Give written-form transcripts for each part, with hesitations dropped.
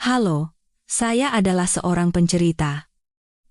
Halo, saya adalah seorang pencerita.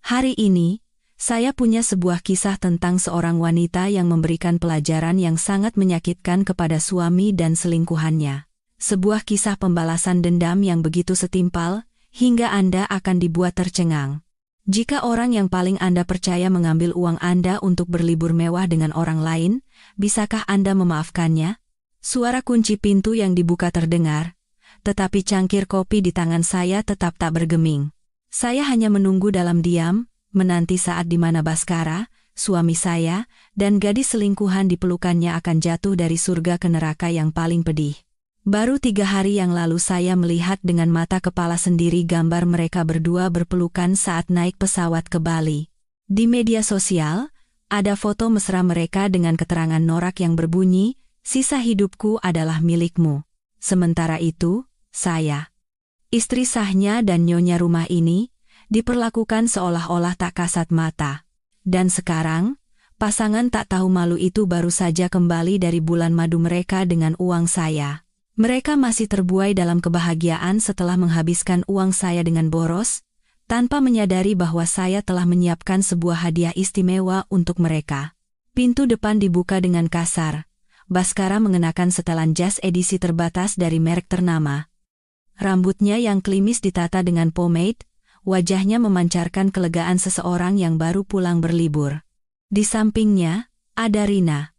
Hari ini, saya punya sebuah kisah tentang seorang wanita yang memberikan pelajaran yang sangat menyakitkan kepada suami dan selingkuhannya. Sebuah kisah pembalasan dendam yang begitu setimpal, hingga Anda akan dibuat tercengang. Jika orang yang paling Anda percaya mengambil uang Anda untuk berlibur mewah dengan orang lain, bisakah Anda memaafkannya? Suara kunci pintu yang dibuka terdengar, tetapi cangkir kopi di tangan saya tetap tak bergeming. Saya hanya menunggu dalam diam, menanti saat di mana Baskara, suami saya, dan gadis selingkuhan di pelukannya akan jatuh dari surga ke neraka yang paling pedih. Baru 3 hari yang lalu saya melihat dengan mata kepala sendiri gambar mereka berdua berpelukan saat naik pesawat ke Bali. Di media sosial, ada foto mesra mereka dengan keterangan norak yang berbunyi, "Sisa hidupku adalah milikmu." Sementara itu, saya, istri sahnya dan nyonya rumah ini, diperlakukan seolah-olah tak kasat mata. Dan sekarang, pasangan tak tahu malu itu baru saja kembali dari bulan madu mereka dengan uang saya. Mereka masih terbuai dalam kebahagiaan setelah menghabiskan uang saya dengan boros, tanpa menyadari bahwa saya telah menyiapkan sebuah hadiah istimewa untuk mereka. Pintu depan dibuka dengan kasar. Baskara mengenakan setelan jas edisi terbatas dari merek ternama. Rambutnya yang klimis ditata dengan pomade, wajahnya memancarkan kelegaan seseorang yang baru pulang berlibur. Di sampingnya, ada Rina.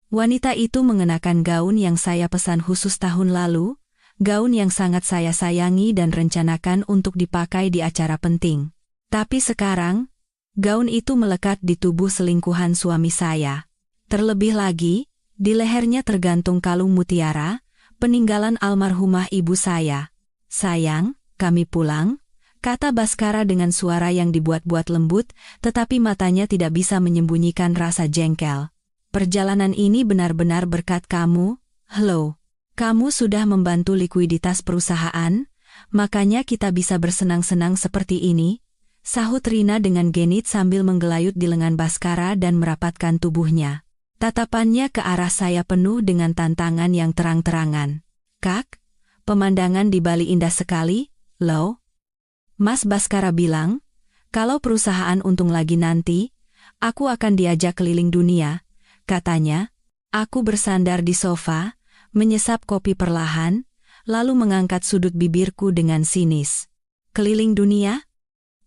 Wanita itu mengenakan gaun yang saya pesan khusus tahun lalu, gaun yang sangat saya sayangi dan rencanakan untuk dipakai di acara penting. Tapi sekarang, gaun itu melekat di tubuh selingkuhan suami saya. Terlebih lagi, di lehernya tergantung kalung mutiara, peninggalan almarhumah ibu saya. "Sayang, kami pulang," kata Baskara dengan suara yang dibuat-buat lembut, tetapi matanya tidak bisa menyembunyikan rasa jengkel. "Perjalanan ini benar-benar berkat kamu, Hello. Kamu sudah membantu likuiditas perusahaan, makanya kita bisa bersenang-senang seperti ini," sahut Rina dengan genit sambil menggelayut di lengan Baskara dan merapatkan tubuhnya. Tatapannya ke arah saya penuh dengan tantangan yang terang-terangan. "Kak, pemandangan di Bali indah sekali, loh." Mas Baskara bilang, "Kalau perusahaan untung lagi nanti, aku akan diajak keliling dunia," katanya. Aku bersandar di sofa, menyesap kopi perlahan, lalu mengangkat sudut bibirku dengan sinis. "Keliling dunia?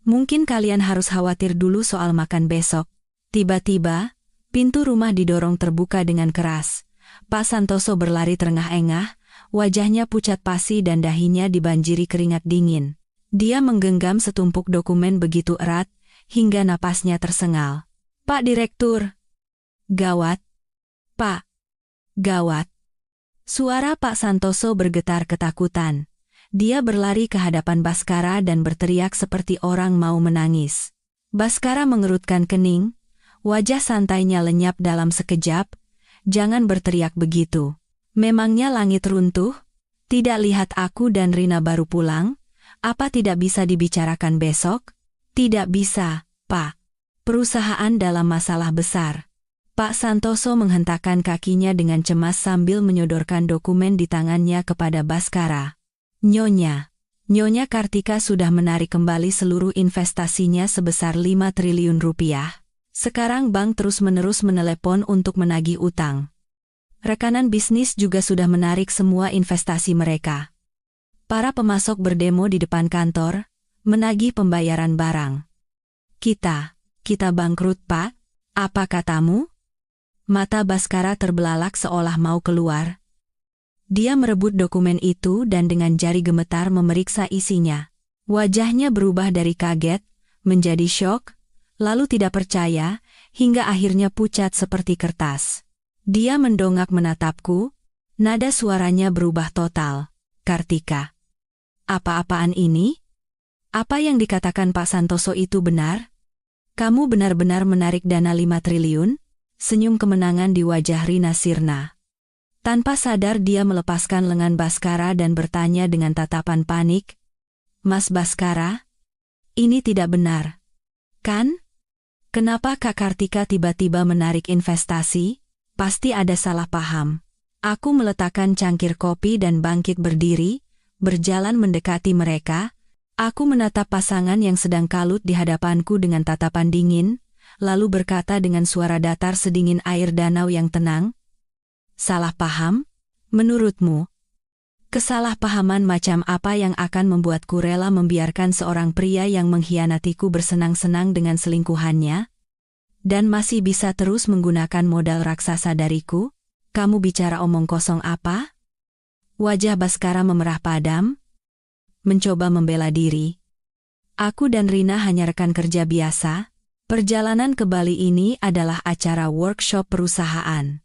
Mungkin kalian harus khawatir dulu soal makan besok." Tiba-tiba, pintu rumah didorong terbuka dengan keras. Pak Santoso berlari terengah-engah, wajahnya pucat pasi dan dahinya dibanjiri keringat dingin. Dia menggenggam setumpuk dokumen begitu erat, hingga napasnya tersengal. "Pak Direktur." "Gawat, Pak. Gawat." Suara Pak Santoso bergetar ketakutan. Dia berlari ke hadapan Baskara dan berteriak seperti orang mau menangis. Baskara mengerutkan kening, wajah santainya lenyap dalam sekejap. "Jangan berteriak begitu. Memangnya langit runtuh? Tidak lihat aku dan Rina baru pulang? Apa tidak bisa dibicarakan besok?" "Tidak bisa, Pak. Perusahaan dalam masalah besar." Pak Santoso menghentakkan kakinya dengan cemas sambil menyodorkan dokumen di tangannya kepada Baskara. "Nyonya Kartika sudah menarik kembali seluruh investasinya sebesar 5 triliun rupiah. Sekarang bank terus-menerus menelepon untuk menagih utang. Rekanan bisnis juga sudah menarik semua investasi mereka. Para pemasok berdemo di depan kantor, menagih pembayaran barang. Kita bangkrut, Pak. Apa katamu?" Mata Baskara terbelalak seolah mau keluar. Dia merebut dokumen itu dan dengan jari gemetar memeriksa isinya. Wajahnya berubah dari kaget, menjadi syok, lalu tidak percaya, hingga akhirnya pucat seperti kertas. Dia mendongak menatapku, nada suaranya berubah total. "Kartika, apa-apaan ini? Apa yang dikatakan Pak Santoso itu benar? Kamu benar-benar menarik dana 5 triliun? Senyum kemenangan di wajah Rina sirna. Tanpa sadar dia melepaskan lengan Baskara dan bertanya dengan tatapan panik, "Mas Baskara, ini tidak benar, kan? Kenapa Kak Kartika tiba-tiba menarik investasi? Pasti ada salah paham." Aku meletakkan cangkir kopi dan bangkit berdiri, Berjalan mendekati mereka, aku menatap pasangan yang sedang kalut di hadapanku dengan tatapan dingin, lalu berkata dengan suara datar sedingin air danau yang tenang, "Salah paham? Menurutmu, kesalahpahaman macam apa yang akan membuatku rela membiarkan seorang pria yang mengkhianatiku bersenang-senang dengan selingkuhannya? Dan masih bisa terus menggunakan modal raksasa dariku? Kamu bicara omong kosong apa?" Wajah Baskara memerah padam, mencoba membela diri. Aku dan Rina hanya rekan kerja biasa. Perjalanan ke Bali ini adalah acara workshop perusahaan.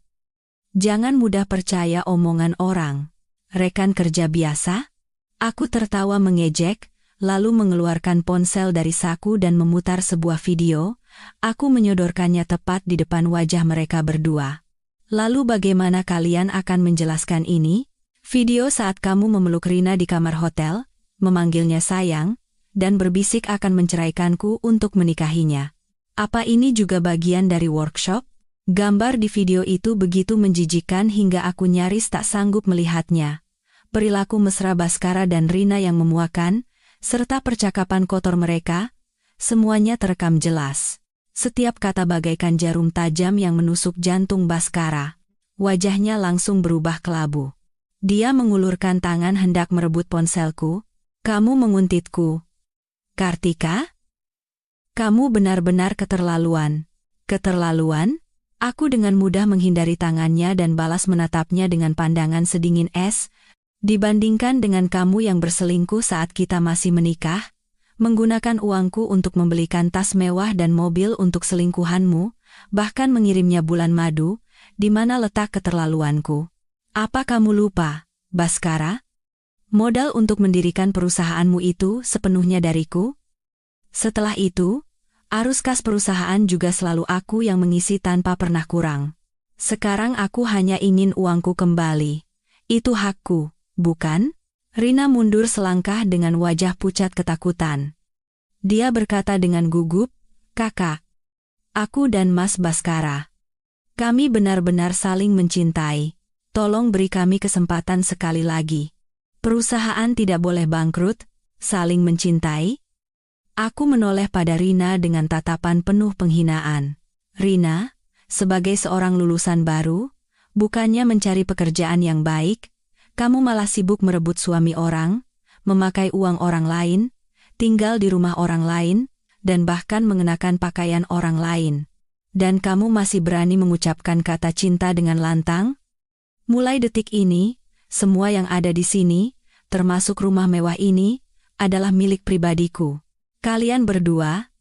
Jangan mudah percaya omongan orang. Rekan kerja biasa? Aku tertawa mengejek, lalu mengeluarkan ponsel dari saku dan memutar sebuah video. Aku menyodorkannya tepat di depan wajah mereka berdua. "Lalu bagaimana kalian akan menjelaskan ini? Video saat kamu memeluk Rina di kamar hotel, memanggilnya sayang, dan berbisik akan menceraikanku untuk menikahinya. Apa ini juga bagian dari workshop?" Gambar di video itu begitu menjijikkan hingga aku nyaris tak sanggup melihatnya. Perilaku mesra Baskara dan Rina yang memuakan, serta percakapan kotor mereka, semuanya terekam jelas. Setiap kata bagaikan jarum tajam yang menusuk jantung Baskara. Wajahnya langsung berubah kelabu. Dia mengulurkan tangan hendak merebut ponselku. "Kamu menguntitku, Kartika? Kamu benar-benar keterlaluan." "Keterlaluan?" Aku dengan mudah menghindari tangannya dan balas menatapnya dengan pandangan sedingin es. "Dibandingkan dengan kamu yang berselingkuh saat kita masih menikah, menggunakan uangku untuk membelikan tas mewah dan mobil untuk selingkuhanmu, bahkan mengirimnya bulan madu, di mana letak keterlaluanku? Apa kamu lupa, Baskara? Modal untuk mendirikan perusahaanmu itu sepenuhnya dariku. Setelah itu, arus kas perusahaan juga selalu aku yang mengisi tanpa pernah kurang. Sekarang aku hanya ingin uangku kembali. Itu hakku, bukan?" Rina mundur selangkah dengan wajah pucat ketakutan. Dia berkata dengan gugup, "Kakak, aku dan Mas Baskara, kami benar-benar saling mencintai. Tolong beri kami kesempatan sekali lagi. Perusahaan tidak boleh bangkrut, saling mencintai." Aku menoleh pada Rina dengan tatapan penuh penghinaan. "Rina, sebagai seorang lulusan baru, bukannya mencari pekerjaan yang baik, kamu malah sibuk merebut suami orang, memakai uang orang lain, tinggal di rumah orang lain, dan bahkan mengenakan pakaian orang lain. Dan kamu masih berani mengucapkan kata cinta dengan lantang? Mulai detik ini, semua yang ada di sini, termasuk rumah mewah ini, adalah milik pribadiku. Kalian berdua,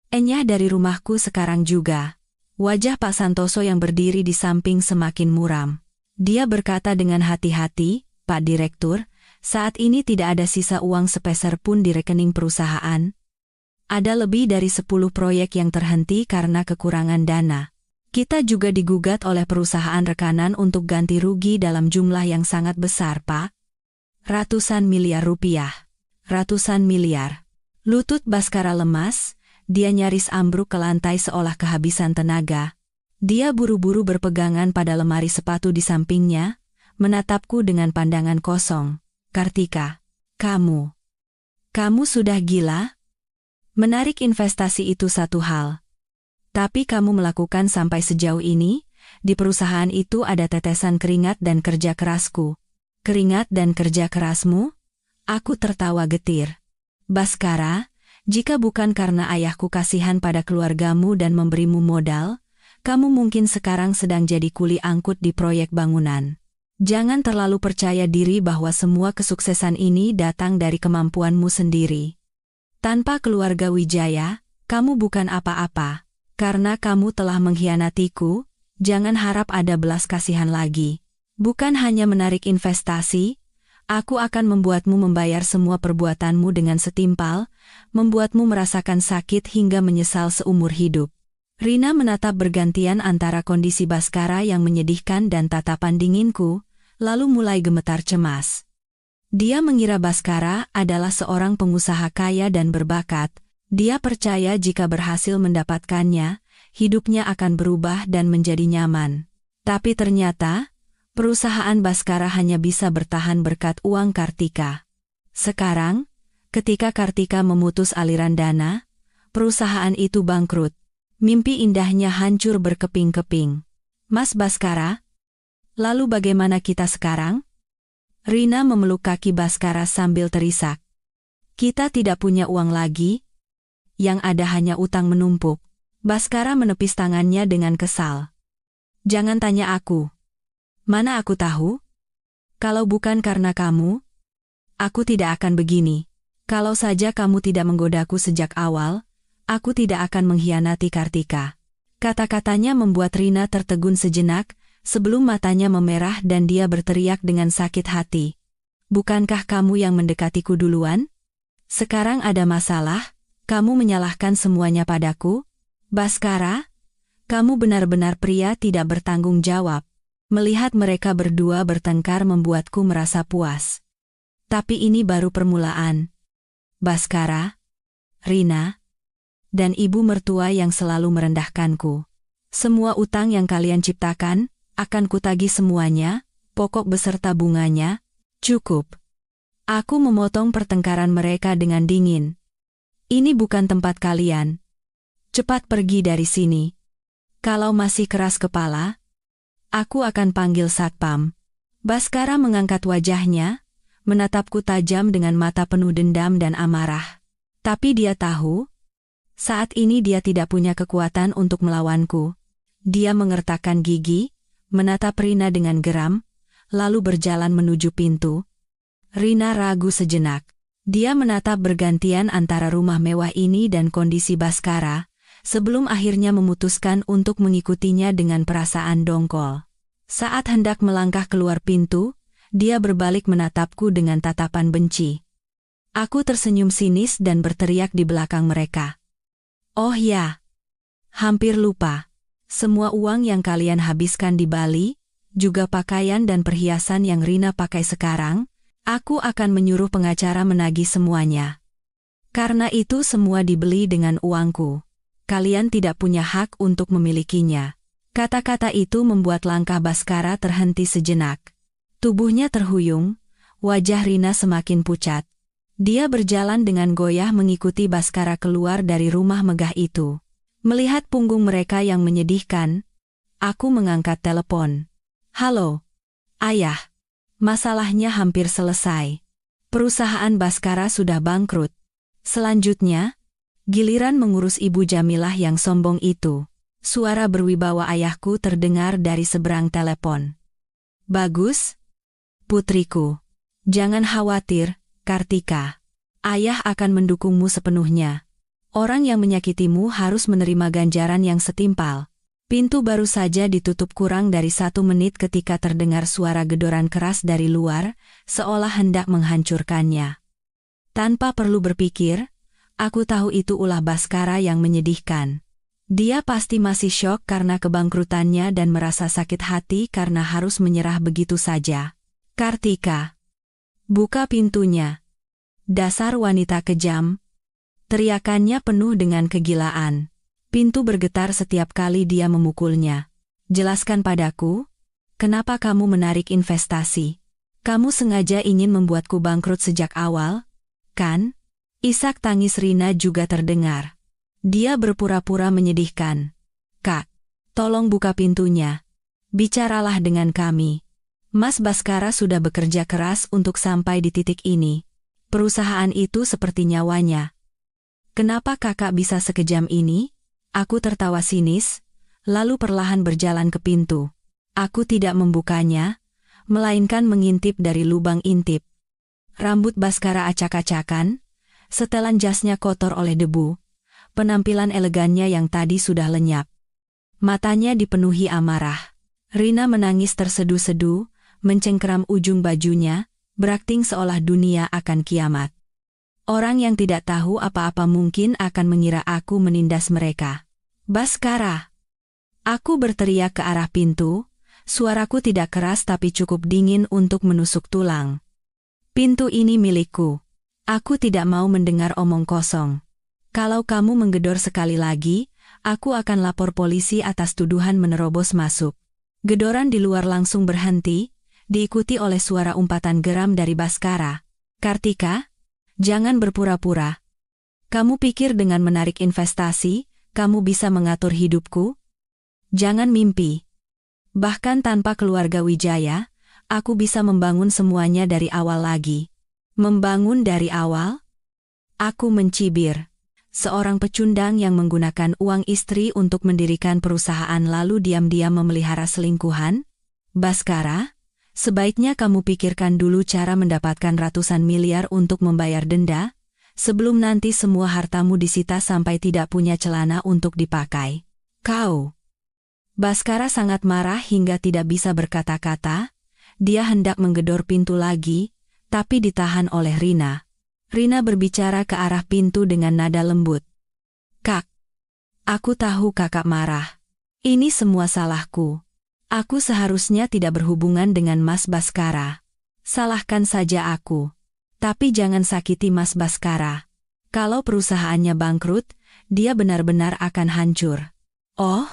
enyah dari rumahku sekarang juga." Wajah Pak Santoso yang berdiri di samping semakin muram. Dia berkata dengan hati-hati, "Pak Direktur, saat ini tidak ada sisa uang sepeser pun di rekening perusahaan. Ada lebih dari 10 proyek yang terhenti karena kekurangan dana. Kita juga digugat oleh perusahaan rekanan untuk ganti rugi dalam jumlah yang sangat besar, Pak. Ratusan miliar rupiah. Ratusan miliar." Lutut Baskara lemas, dia nyaris ambruk ke lantai seolah kehabisan tenaga. Dia buru-buru berpegangan pada lemari sepatu di sampingnya, menatapku dengan pandangan kosong. "Kartika, kamu sudah gila? Menarik investasi itu satu hal. Tapi kamu melakukan sampai sejauh ini, di perusahaan itu ada tetesan keringat dan kerja kerasku." "Keringat dan kerja kerasmu?" Aku tertawa getir. "Baskara, jika bukan karena ayahku kasihan pada keluargamu dan memberimu modal, kamu mungkin sekarang sedang jadi kuli angkut di proyek bangunan. Jangan terlalu percaya diri bahwa semua kesuksesan ini datang dari kemampuanmu sendiri. Tanpa keluarga Wijaya, kamu bukan apa-apa. Karena kamu telah mengkhianatiku, jangan harap ada belas kasihan lagi. Bukan hanya menarik investasi, aku akan membuatmu membayar semua perbuatanmu dengan setimpal, membuatmu merasakan sakit hingga menyesal seumur hidup." Rina menatap bergantian antara kondisi Baskara yang menyedihkan dan tatapan dinginku, lalu mulai gemetar cemas. Dia mengira Baskara adalah seorang pengusaha kaya dan berbakat. Dia percaya jika berhasil mendapatkannya, hidupnya akan berubah dan menjadi nyaman. Tapi ternyata, perusahaan Baskara hanya bisa bertahan berkat uang Kartika. Sekarang, ketika Kartika memutus aliran dana, perusahaan itu bangkrut. Mimpi indahnya hancur berkeping-keping. Mas Baskara, lalu bagaimana kita sekarang? Rina memeluk kaki Baskara sambil terisak. Kita tidak punya uang lagi. Yang ada hanya utang menumpuk. Baskara menepis tangannya dengan kesal. Jangan tanya aku. Mana aku tahu? Kalau bukan karena kamu, aku tidak akan begini. Kalau saja kamu tidak menggodaku sejak awal, aku tidak akan mengkhianati Kartika. Kata-katanya membuat Rina tertegun sejenak, sebelum matanya memerah dan dia berteriak dengan sakit hati. Bukankah kamu yang mendekatiku duluan? Sekarang ada masalah, kamu menyalahkan semuanya padaku? Baskara, kamu benar-benar pria tidak bertanggung jawab. Melihat mereka berdua bertengkar membuatku merasa puas. Tapi ini baru permulaan. Baskara, Rina, dan ibu mertua yang selalu merendahkanku. Semua utang yang kalian ciptakan, akan kutagih semuanya, pokok beserta bunganya. Cukup. Aku memotong pertengkaran mereka dengan dingin. Ini bukan tempat kalian. Cepat pergi dari sini. Kalau masih keras kepala, aku akan panggil satpam. Baskara mengangkat wajahnya, menatapku tajam dengan mata penuh dendam dan amarah. Tapi dia tahu, saat ini dia tidak punya kekuatan untuk melawanku. Dia mengertakkan gigi, menatap Rina dengan geram, lalu berjalan menuju pintu. Rina ragu sejenak. Dia menatap bergantian antara rumah mewah ini dan kondisi Baskara, sebelum akhirnya memutuskan untuk mengikutinya dengan perasaan dongkol. Saat hendak melangkah keluar pintu, dia berbalik menatapku dengan tatapan benci. Aku tersenyum sinis dan berteriak di belakang mereka. Oh ya, hampir lupa. Semua uang yang kalian habiskan di Bali, juga pakaian dan perhiasan yang Rina pakai sekarang, aku akan menyuruh pengacara menagih semuanya. Karena itu semua dibeli dengan uangku. Kalian tidak punya hak untuk memilikinya. Kata-kata itu membuat langkah Baskara terhenti sejenak. Tubuhnya terhuyung, wajah Rina semakin pucat. Dia berjalan dengan goyah mengikuti Baskara keluar dari rumah megah itu. Melihat punggung mereka yang menyedihkan, aku mengangkat telepon. Halo, Ayah. Masalahnya hampir selesai. Perusahaan Baskara sudah bangkrut. Selanjutnya, giliran mengurus Ibu Jamilah yang sombong itu. Suara berwibawa ayahku terdengar dari seberang telepon. Bagus, putriku. Jangan khawatir, Kartika. Ayah akan mendukungmu sepenuhnya. Orang yang menyakitimu harus menerima ganjaran yang setimpal. Pintu baru saja ditutup kurang dari 1 menit ketika terdengar suara gedoran keras dari luar, seolah hendak menghancurkannya. Tanpa perlu berpikir, aku tahu itu ulah Baskara yang menyedihkan. Dia pasti masih syok karena kebangkrutannya dan merasa sakit hati karena harus menyerah begitu saja. Kartika, buka pintunya. Dasar wanita kejam. Teriakannya penuh dengan kegilaan. Pintu bergetar setiap kali dia memukulnya. Jelaskan padaku, kenapa kamu menarik investasi? Kamu sengaja ingin membuatku bangkrut sejak awal, kan? Isak tangis Rina juga terdengar. Dia berpura-pura menyedihkan. Kak, tolong buka pintunya. Bicaralah dengan kami. Mas Baskara sudah bekerja keras untuk sampai di titik ini. Perusahaan itu seperti nyawanya. Kenapa kakak bisa sekejam ini? Aku tertawa sinis, lalu perlahan berjalan ke pintu. Aku tidak membukanya, melainkan mengintip dari lubang intip. Rambut Baskara acak-acakan, setelan jasnya kotor oleh debu. Penampilan elegannya yang tadi sudah lenyap. Matanya dipenuhi amarah. Rina menangis tersedu-sedu, mencengkeram ujung bajunya, berakting seolah dunia akan kiamat. Orang yang tidak tahu apa-apa mungkin akan mengira aku menindas mereka. Baskara! Aku berteriak ke arah pintu, suaraku tidak keras tapi cukup dingin untuk menusuk tulang. Pintu ini milikku. Aku tidak mau mendengar omong kosong. Kalau kamu menggedor sekali lagi, aku akan lapor polisi atas tuduhan menerobos masuk. Gedoran di luar langsung berhenti, diikuti oleh suara umpatan geram dari Baskara. Kartika, Jangan berpura-pura. Kamu pikir dengan menarik investasi, kamu bisa mengatur hidupku? Jangan mimpi. Bahkan tanpa keluarga Wijaya, aku bisa membangun semuanya dari awal lagi. Membangun dari awal? Aku mencibir. Seorang pecundang yang menggunakan uang istri untuk mendirikan perusahaan lalu diam-diam memelihara selingkuhan? Baskara, sebaiknya kamu pikirkan dulu cara mendapatkan ratusan miliar untuk membayar denda, sebelum nanti semua hartamu disita sampai tidak punya celana untuk dipakai. Kau. Baskara sangat marah hingga tidak bisa berkata-kata. Dia hendak menggedor pintu lagi, tapi ditahan oleh Rina. Rina berbicara ke arah pintu dengan nada lembut. Kak, aku tahu kakak marah. Ini semua salahku. Aku seharusnya tidak berhubungan dengan Mas Baskara. Salahkan saja aku. Tapi jangan sakiti Mas Baskara. Kalau perusahaannya bangkrut, dia benar-benar akan hancur. Oh?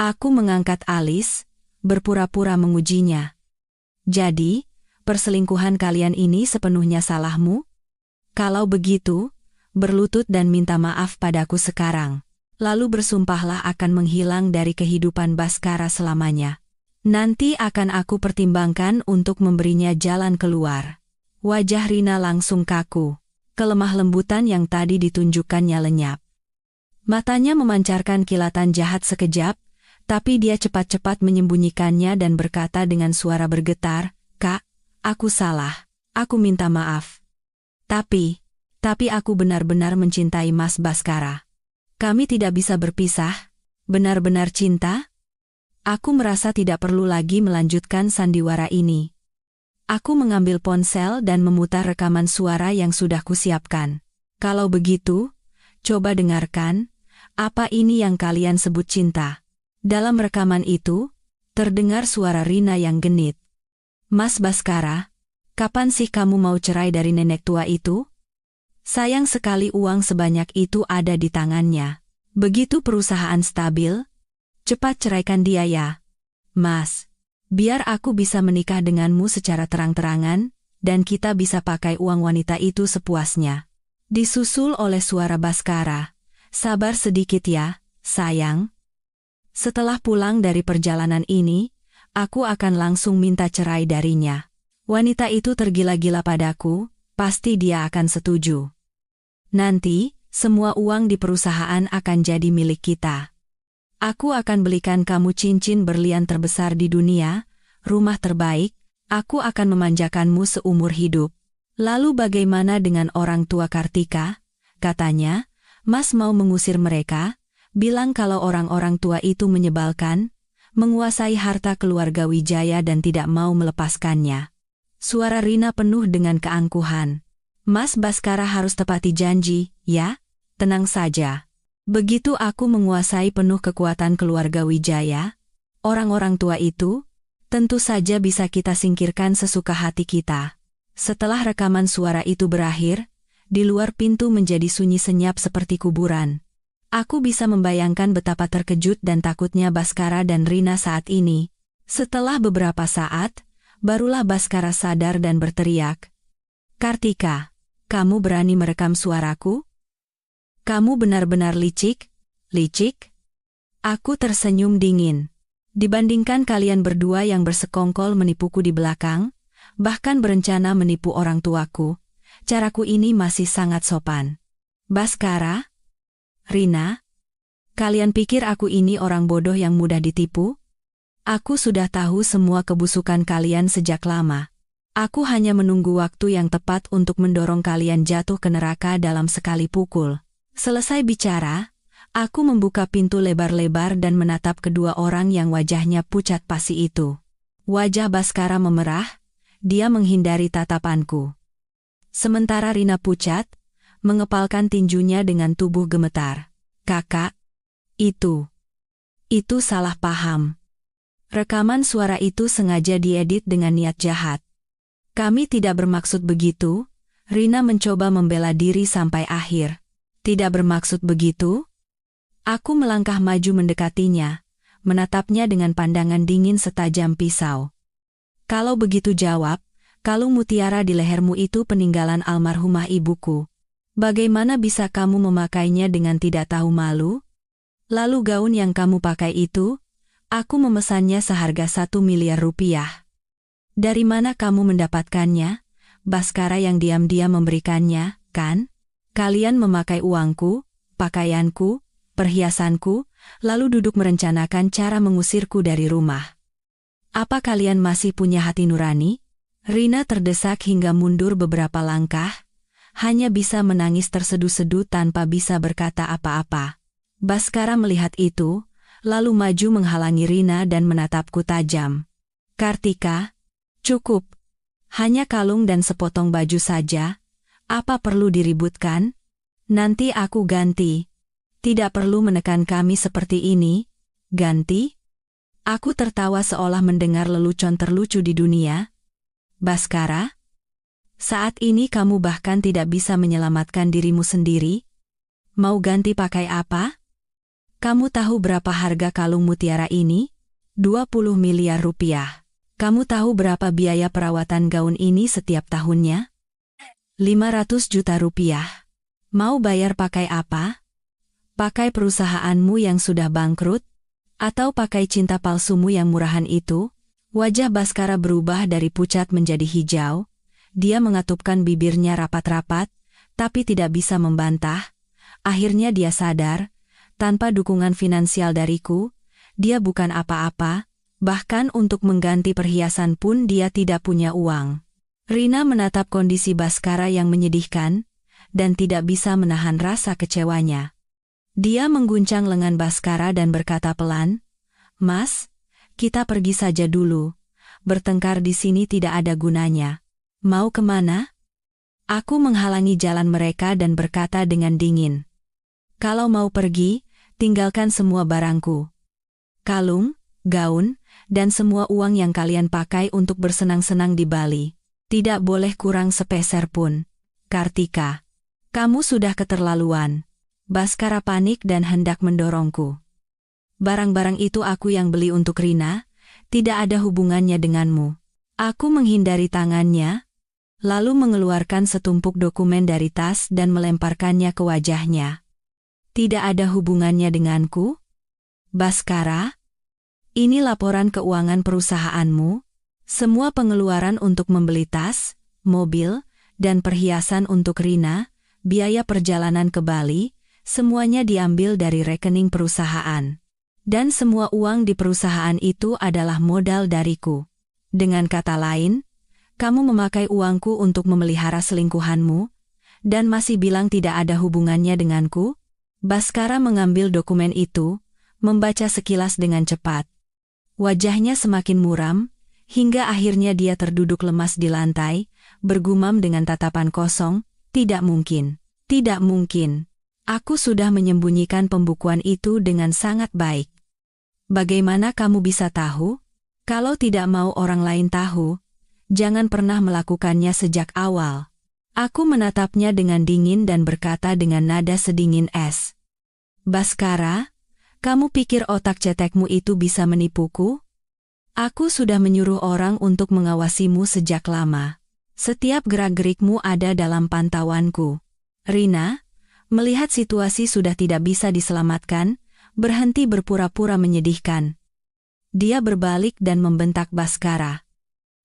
Aku mengangkat alis, berpura-pura mengujinya. Jadi, perselingkuhan kalian ini sepenuhnya salahmu? Kalau begitu, berlutut dan minta maaf padaku sekarang. Lalu bersumpahlah akan menghilang dari kehidupan Baskara selamanya. Nanti akan aku pertimbangkan untuk memberinya jalan keluar. Wajah Rina langsung kaku. Kelemah lembutan yang tadi ditunjukkannya lenyap. Matanya memancarkan kilatan jahat sekejap, tapi dia cepat-cepat menyembunyikannya dan berkata dengan suara bergetar, Kak, aku salah. Aku minta maaf. Tapi aku benar-benar mencintai Mas Baskara. Kami tidak bisa berpisah. Benar-benar cinta? Aku merasa tidak perlu lagi melanjutkan sandiwara ini. Aku mengambil ponsel dan memutar rekaman suara yang sudah kusiapkan. Kalau begitu, coba dengarkan, apa ini yang kalian sebut cinta? Dalam rekaman itu, terdengar suara Rina yang genit. Mas Baskara, kapan sih kamu mau cerai dari nenek tua itu? Sayang sekali uang sebanyak itu ada di tangannya. Begitu perusahaan stabil, cepat ceraikan dia ya. Mas, biar aku bisa menikah denganmu secara terang-terangan, dan kita bisa pakai uang wanita itu sepuasnya. Disusul oleh suara Baskara. Sabar sedikit ya, sayang. Setelah pulang dari perjalanan ini, aku akan langsung minta cerai darinya. Wanita itu tergila-gila padaku, pasti dia akan setuju. Nanti, semua uang di perusahaan akan jadi milik kita. Aku akan belikan kamu cincin berlian terbesar di dunia, rumah terbaik, aku akan memanjakanmu seumur hidup. Lalu bagaimana dengan orang tua Kartika? Katanya, Mas mau mengusir mereka, bilang kalau orang-orang tua itu menyebalkan, menguasai harta keluarga Wijaya dan tidak mau melepaskannya. Suara Rina penuh dengan keangkuhan. Mas Baskara harus tepati janji, ya? Tenang saja. Begitu aku menguasai penuh kekuatan keluarga Wijaya, orang-orang tua itu, tentu saja bisa kita singkirkan sesuka hati kita. Setelah rekaman suara itu berakhir, di luar pintu menjadi sunyi senyap seperti kuburan. Aku bisa membayangkan betapa terkejut dan takutnya Baskara dan Rina saat ini. Setelah beberapa saat, barulah Baskara sadar dan berteriak. Kartika, kamu berani merekam suaraku? Kamu benar-benar licik, licik? Aku tersenyum dingin. Dibandingkan kalian berdua yang bersekongkol menipuku di belakang, bahkan berencana menipu orang tuaku, caraku ini masih sangat sopan. Baskara? Rina? Kalian pikir aku ini orang bodoh yang mudah ditipu? Aku sudah tahu semua kebusukan kalian sejak lama. Aku hanya menunggu waktu yang tepat untuk mendorong kalian jatuh ke neraka dalam sekali pukul. Selesai bicara, aku membuka pintu lebar-lebar dan menatap kedua orang yang wajahnya pucat pasi itu. Wajah Baskara memerah, dia menghindari tatapanku. Sementara Rina pucat, mengepalkan tinjunya dengan tubuh gemetar. Kakak, itu salah paham. Rekaman suara itu sengaja diedit dengan niat jahat. Kami tidak bermaksud begitu, Rina mencoba membela diri sampai akhir. Tidak bermaksud begitu? Aku melangkah maju mendekatinya, menatapnya dengan pandangan dingin setajam pisau. Kalau begitu jawab, Kalung mutiara di lehermu itu peninggalan almarhumah ibuku. Bagaimana bisa kamu memakainya dengan tidak tahu malu? Lalu gaun yang kamu pakai itu, aku memesannya seharga 1 miliar rupiah. Dari mana kamu mendapatkannya? Baskara yang diam-diam memberikannya, kan? Kalian memakai uangku, pakaianku, perhiasanku, lalu duduk merencanakan cara mengusirku dari rumah. Apa kalian masih punya hati nurani? Rina terdesak hingga mundur beberapa langkah, hanya bisa menangis terseduh-seduh tanpa bisa berkata apa-apa. Baskara melihat itu, lalu maju menghalangi Rina dan menatapku tajam. Kartika, cukup. Hanya kalung dan sepotong baju saja. Apa perlu diributkan? Nanti aku ganti. Tidak perlu menekan kami seperti ini. Ganti? Aku tertawa seolah mendengar lelucon terlucu di dunia. Baskara? Saat ini kamu bahkan tidak bisa menyelamatkan dirimu sendiri? Mau ganti pakai apa? Kamu tahu berapa harga kalung mutiara ini? 20 miliar rupiah. Kamu tahu berapa biaya perawatan gaun ini setiap tahunnya? 500 juta rupiah. Mau bayar pakai apa? Pakai perusahaanmu yang sudah bangkrut? Atau pakai cinta palsumu yang murahan itu? Wajah Baskara berubah dari pucat menjadi hijau. Dia mengatupkan bibirnya rapat-rapat, tapi tidak bisa membantah. Akhirnya dia sadar, tanpa dukungan finansial dariku, dia bukan apa-apa, bahkan untuk mengganti perhiasan pun dia tidak punya uang. Rina menatap kondisi Baskara yang menyedihkan, dan tidak bisa menahan rasa kecewanya. Dia mengguncang lengan Baskara dan berkata pelan, "Mas, kita pergi saja dulu. Bertengkar di sini tidak ada gunanya. Mau kemana?" Aku menghalangi jalan mereka dan berkata dengan dingin, "Kalau mau pergi, tinggalkan semua barangku. Kalung, gaun, dan semua uang yang kalian pakai untuk bersenang-senang di Bali. Tidak boleh kurang sepeser pun. Kartika, kamu sudah keterlaluan." Baskara panik dan hendak mendorongku. "Barang-barang itu aku yang beli untuk Rina, tidak ada hubungannya denganmu." Aku menghindari tangannya, lalu mengeluarkan setumpuk dokumen dari tas dan melemparkannya ke wajahnya. "Tidak ada hubungannya denganku? Baskara? Ini laporan keuangan perusahaanmu. Semua pengeluaran untuk membeli tas, mobil, dan perhiasan untuk Rina, biaya perjalanan ke Bali, semuanya diambil dari rekening perusahaan. Dan semua uang di perusahaan itu adalah modal dariku. Dengan kata lain, kamu memakai uangku untuk memelihara selingkuhanmu, dan masih bilang tidak ada hubungannya denganku?" Baskara mengambil dokumen itu, membaca sekilas dengan cepat. Wajahnya semakin muram, hingga akhirnya dia terduduk lemas di lantai, bergumam dengan tatapan kosong, "Tidak mungkin, tidak mungkin. Aku sudah menyembunyikan pembukuan itu dengan sangat baik." "Bagaimana kamu bisa tahu? Kalau tidak mau orang lain tahu, jangan pernah melakukannya sejak awal." Aku menatapnya dengan dingin dan berkata dengan nada sedingin es, "Baskara, kamu pikir otak cetekmu itu bisa menipuku? Aku sudah menyuruh orang untuk mengawasimu sejak lama. Setiap gerak-gerikmu ada dalam pantauanku." Rina, melihat situasi sudah tidak bisa diselamatkan, berhenti berpura-pura menyedihkan. Dia berbalik dan membentak Baskara.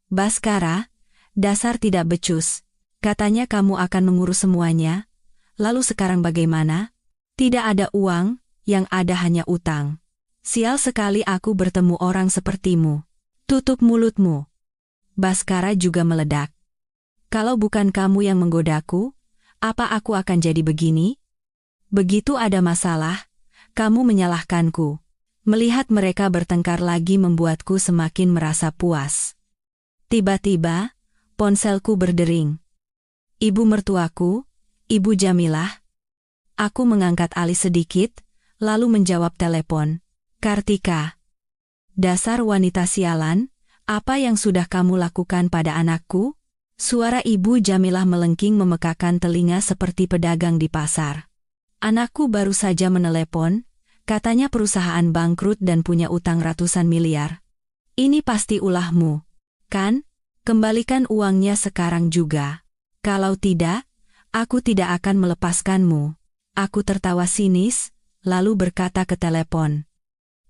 "Baskara, dasar tidak becus. Katanya kamu akan mengurus semuanya. Lalu sekarang bagaimana? Tidak ada uang, yang ada hanya utang. Sial sekali aku bertemu orang sepertimu. Tutup mulutmu." Baskara juga meledak. "Kalau bukan kamu yang menggodaku, apa aku akan jadi begini? Begitu ada masalah, kamu menyalahkanku." Melihat mereka bertengkar lagi membuatku semakin merasa puas. Tiba-tiba, ponselku berdering. "Ibu mertuaku, Ibu Jamilah." Aku mengangkat alis sedikit, lalu menjawab telepon. "Kartika. Dasar wanita sialan, apa yang sudah kamu lakukan pada anakku?" Suara Ibu Jamilah melengking memekakan telinga seperti pedagang di pasar. "Anakku baru saja menelepon, katanya perusahaan bangkrut dan punya utang ratusan miliar. Ini pasti ulahmu, kan? Kembalikan uangnya sekarang juga. Kalau tidak, aku tidak akan melepaskanmu. Aku tertawa sinis, lalu berkata ke telepon.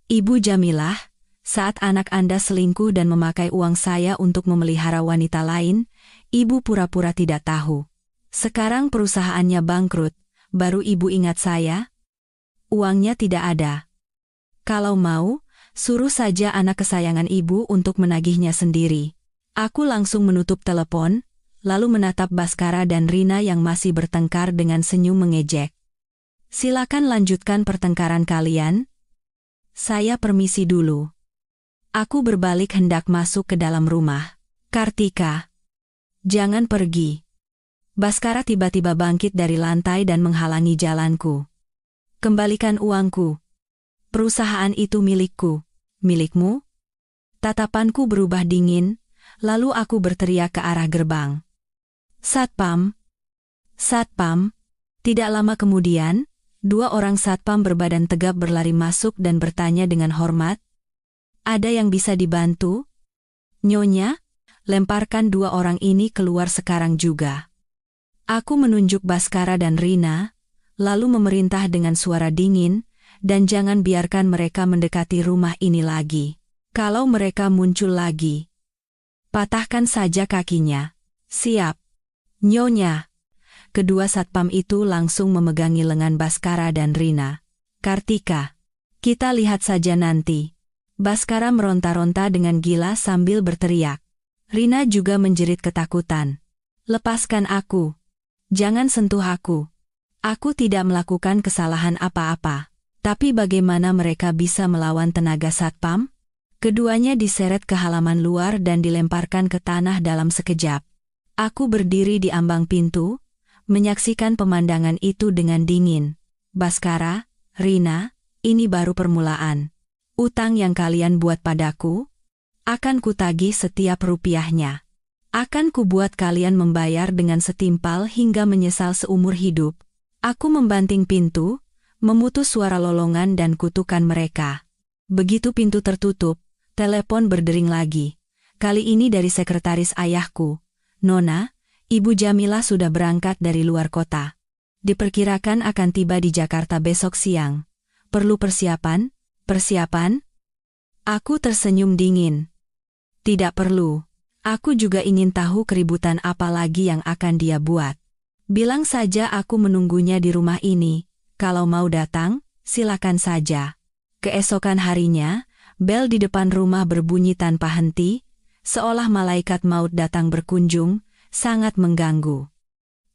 Ibu Jamilah, saat anak Anda selingkuh dan memakai uang saya untuk memelihara wanita lain, ibu pura-pura tidak tahu. Sekarang perusahaannya bangkrut, baru ibu ingat saya? Uangnya tidak ada. Kalau mau, suruh saja anak kesayangan ibu untuk menagihnya sendiri. Aku langsung menutup telepon, lalu menatap Baskara dan Rina yang masih bertengkar dengan senyum mengejek. Silakan lanjutkan pertengkaran kalian. Saya permisi dulu. Aku berbalik hendak masuk ke dalam rumah. Kartika, jangan pergi. Baskara tiba-tiba bangkit dari lantai dan menghalangi jalanku. Kembalikan uangku. Perusahaan itu milikku. Milikmu? Tatapanku berubah dingin, lalu aku berteriak ke arah gerbang. Satpam! Satpam! Tidak lama kemudian, 2 orang satpam berbadan tegap berlari masuk dan bertanya dengan hormat. Ada yang bisa dibantu? Nyonya, lemparkan 2 orang ini keluar sekarang juga. Aku menunjuk Baskara dan Rina, lalu memerintah dengan suara dingin, dan jangan biarkan mereka mendekati rumah ini lagi. Kalau mereka muncul lagi, patahkan saja kakinya. Siap. Nyonya. Kedua satpam itu langsung memegangi lengan Baskara dan Rina. Kartika, kita lihat saja nanti. Baskara meronta-ronta dengan gila sambil berteriak. Rina juga menjerit ketakutan. Lepaskan aku. Jangan sentuh aku. Aku tidak melakukan kesalahan apa-apa. Tapi bagaimana mereka bisa melawan tenaga satpam? Keduanya diseret ke halaman luar dan dilemparkan ke tanah dalam sekejap. Aku berdiri di ambang pintu, menyaksikan pemandangan itu dengan dingin. Baskara, Rina, ini baru permulaan. Utang yang kalian buat padaku, akan kutagih setiap rupiahnya. Akan kubuat kalian membayar dengan setimpal hingga menyesal seumur hidup. Aku membanting pintu, memutus suara lolongan dan kutukan mereka. Begitu pintu tertutup, telepon berdering lagi. Kali ini dari sekretaris ayahku. Nona, Ibu Jamilah sudah berangkat dari luar kota. Diperkirakan akan tiba di Jakarta besok siang. Perlu persiapan? Persiapan? Aku tersenyum dingin. Tidak perlu. Aku juga ingin tahu keributan apa lagi yang akan dia buat. Bilang saja aku menunggunya di rumah ini. Kalau mau datang, silakan saja. Keesokan harinya, bel di depan rumah berbunyi tanpa henti, seolah malaikat maut datang berkunjung, sangat mengganggu.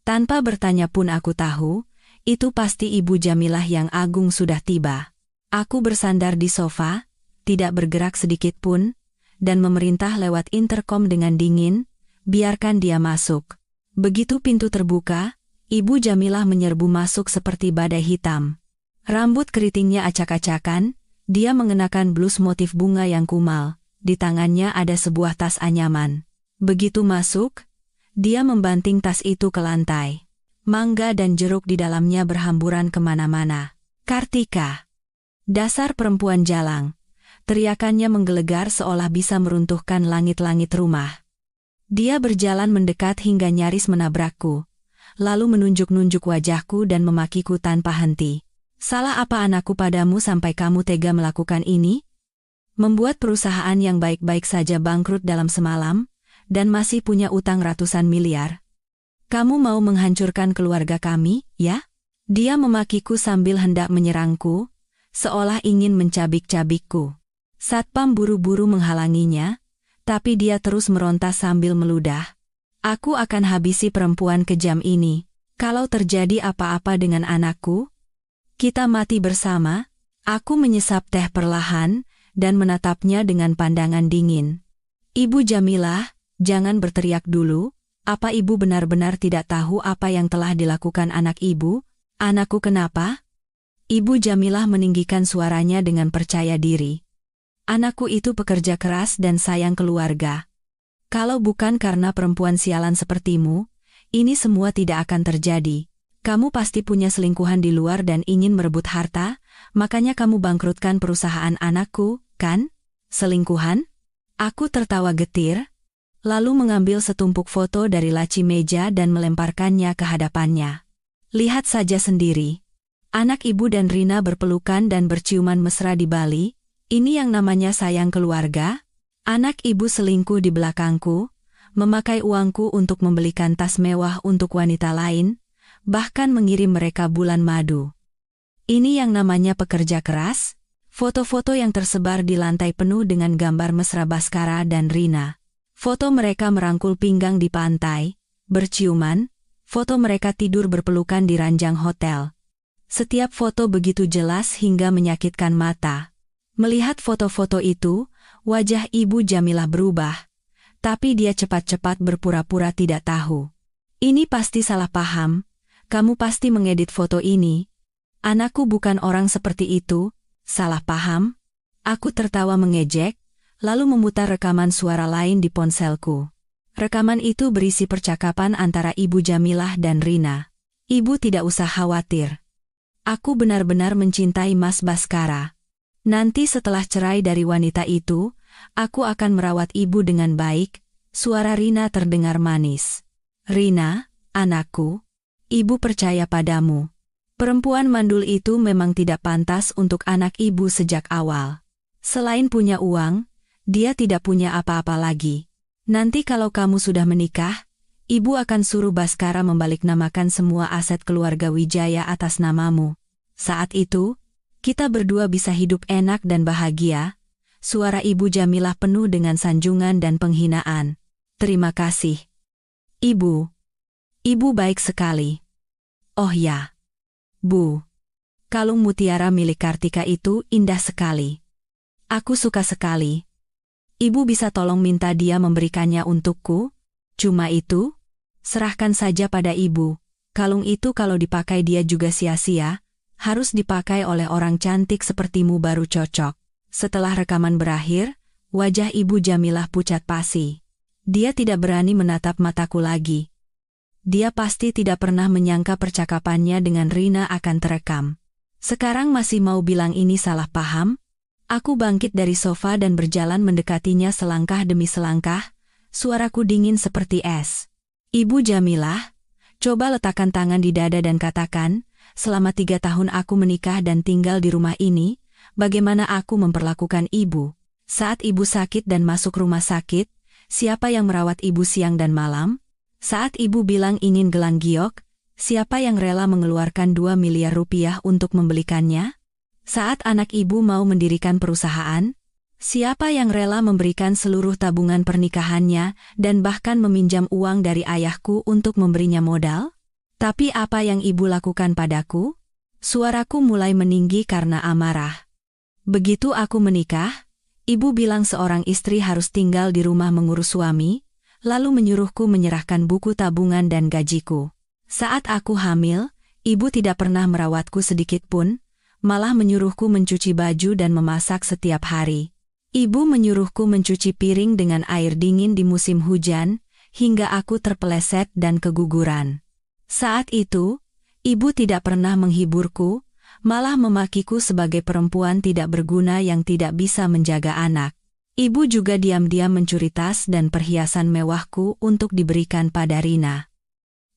Tanpa bertanya pun aku tahu, itu pasti Ibu Jamilah yang agung sudah tiba. Aku bersandar di sofa, tidak bergerak sedikit pun, dan memerintah lewat interkom dengan dingin, biarkan dia masuk. Begitu pintu terbuka, Ibu Jamilah menyerbu masuk seperti badai hitam. Rambut keritingnya acak-acakan, dia mengenakan blus motif bunga yang kumal, di tangannya ada sebuah tas anyaman. Begitu masuk, dia membanting tas itu ke lantai. Mangga dan jeruk di dalamnya berhamburan kemana-mana. Kartika! Dasar perempuan jalang! Teriakannya menggelegar seolah bisa meruntuhkan langit-langit rumah. Dia berjalan mendekat hingga nyaris menabrakku, lalu menunjuk-nunjuk wajahku dan memakiku tanpa henti. Salah apa anakku padamu sampai kamu tega melakukan ini? Membuat perusahaan yang baik-baik saja bangkrut dalam semalam, dan masih punya utang ratusan miliar. Kamu mau menghancurkan keluarga kami, ya? Dia memakiku sambil hendak menyerangku, seolah ingin mencabik-cabikku. Satpam buru-buru menghalanginya, tapi dia terus meronta sambil meludah. Aku akan habisi perempuan kejam ini. Kalau terjadi apa-apa dengan anakku, kita mati bersama. Aku menyesap teh perlahan, dan menatapnya dengan pandangan dingin. Ibu Jamilah, jangan berteriak dulu. Apa ibu benar-benar tidak tahu apa yang telah dilakukan anak ibu? Anakku kenapa? Ibu Jamilah meninggikan suaranya dengan percaya diri. Anakku itu pekerja keras dan sayang keluarga. Kalau bukan karena perempuan sialan sepertimu, ini semua tidak akan terjadi. Kamu pasti punya selingkuhan di luar dan ingin merebut harta, makanya kamu bangkrutkan perusahaan anakku, kan? Selingkuhan? Aku tertawa getir. lalu mengambil setumpuk foto dari laci meja dan melemparkannya ke hadapannya. Lihat saja sendiri. Anak ibu dan Rina berpelukan dan berciuman mesra di Bali. Ini yang namanya sayang keluarga? Anak ibu selingkuh di belakangku, memakai uangku untuk membelikan tas mewah untuk wanita lain, bahkan mengirim mereka bulan madu. Ini yang namanya pekerja keras? Foto-foto yang tersebar di lantai penuh dengan gambar mesra Baskara dan Rina. Foto mereka merangkul pinggang di pantai, berciuman, foto mereka tidur berpelukan di ranjang hotel. Setiap foto begitu jelas hingga menyakitkan mata. Melihat foto-foto itu, wajah Ibu Jamilah berubah, tapi dia cepat-cepat berpura-pura tidak tahu. Ini pasti salah paham, kamu pasti mengedit foto ini. Anakku bukan orang seperti itu, salah paham? Aku tertawa mengejek, lalu memutar rekaman suara lain di ponselku. Rekaman itu berisi percakapan antara Ibu Jamilah dan Rina. Ibu tidak usah khawatir. Aku benar-benar mencintai Mas Baskara. Nanti setelah cerai dari wanita itu, aku akan merawat ibu dengan baik. Suara Rina terdengar manis. Rina, anakku, ibu percaya padamu. Perempuan mandul itu memang tidak pantas untuk anak ibu sejak awal. Selain punya uang, dia tidak punya apa-apa lagi. Nanti kalau kamu sudah menikah, ibu akan suruh Baskara membaliknamakan semua aset keluarga Wijaya atas namamu. Saat itu, kita berdua bisa hidup enak dan bahagia. Suara Ibu Jamilah penuh dengan sanjungan dan penghinaan. Terima kasih. Ibu. Ibu baik sekali. Oh ya. Bu. Kalung mutiara milik Kartika itu indah sekali. Aku suka sekali. Ibu bisa tolong minta dia memberikannya untukku? Cuma itu? Serahkan saja pada ibu. Kalung itu kalau dipakai dia juga sia-sia. Harus dipakai oleh orang cantik sepertimu baru cocok. Setelah rekaman berakhir, wajah Ibu Jamilah pucat pasi. Dia tidak berani menatap mataku lagi. Dia pasti tidak pernah menyangka percakapannya dengan Rina akan terekam. Sekarang masih mau bilang ini salah paham? Aku bangkit dari sofa dan berjalan mendekatinya selangkah demi selangkah. Suaraku dingin seperti es. Ibu Jamilah, coba letakkan tangan di dada dan katakan, selama 3 tahun aku menikah dan tinggal di rumah ini, bagaimana aku memperlakukan ibu? Saat ibu sakit dan masuk rumah sakit, siapa yang merawat ibu siang dan malam? Saat ibu bilang ingin gelang giok, siapa yang rela mengeluarkan 2 miliar rupiah untuk membelikannya? Saat anak ibu mau mendirikan perusahaan, siapa yang rela memberikan seluruh tabungan pernikahannya dan bahkan meminjam uang dari ayahku untuk memberinya modal? Tapi apa yang ibu lakukan padaku? Suaraku mulai meninggi karena amarah. Begitu aku menikah, ibu bilang seorang istri harus tinggal di rumah mengurus suami, lalu menyuruhku menyerahkan buku tabungan dan gajiku. Saat aku hamil, ibu tidak pernah merawatku sedikit pun, malah menyuruhku mencuci baju dan memasak setiap hari. Ibu menyuruhku mencuci piring dengan air dingin di musim hujan, hingga aku terpeleset dan keguguran. Saat itu, ibu tidak pernah menghiburku, malah memakiku sebagai perempuan tidak berguna yang tidak bisa menjaga anak. Ibu juga diam-diam mencuri tas dan perhiasan mewahku untuk diberikan pada Rina.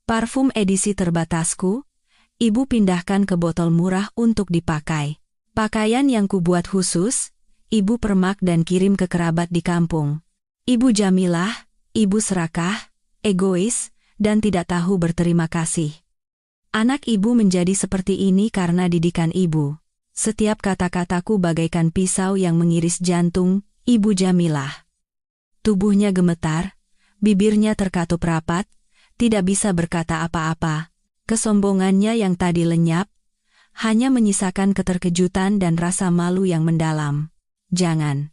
Parfum edisi terbatasku, ibu pindahkan ke botol murah untuk dipakai. Pakaian yang kubuat khusus, ibu permak dan kirim ke kerabat di kampung. Ibu Jamilah, ibu serakah, egois, dan tidak tahu berterima kasih. Anak ibu menjadi seperti ini karena didikan ibu. Setiap kata-kataku bagaikan pisau yang mengiris jantung Ibu Jamilah. Tubuhnya gemetar, bibirnya terkatup rapat, tidak bisa berkata apa-apa. Kesombongannya yang tadi lenyap, hanya menyisakan keterkejutan dan rasa malu yang mendalam. Jangan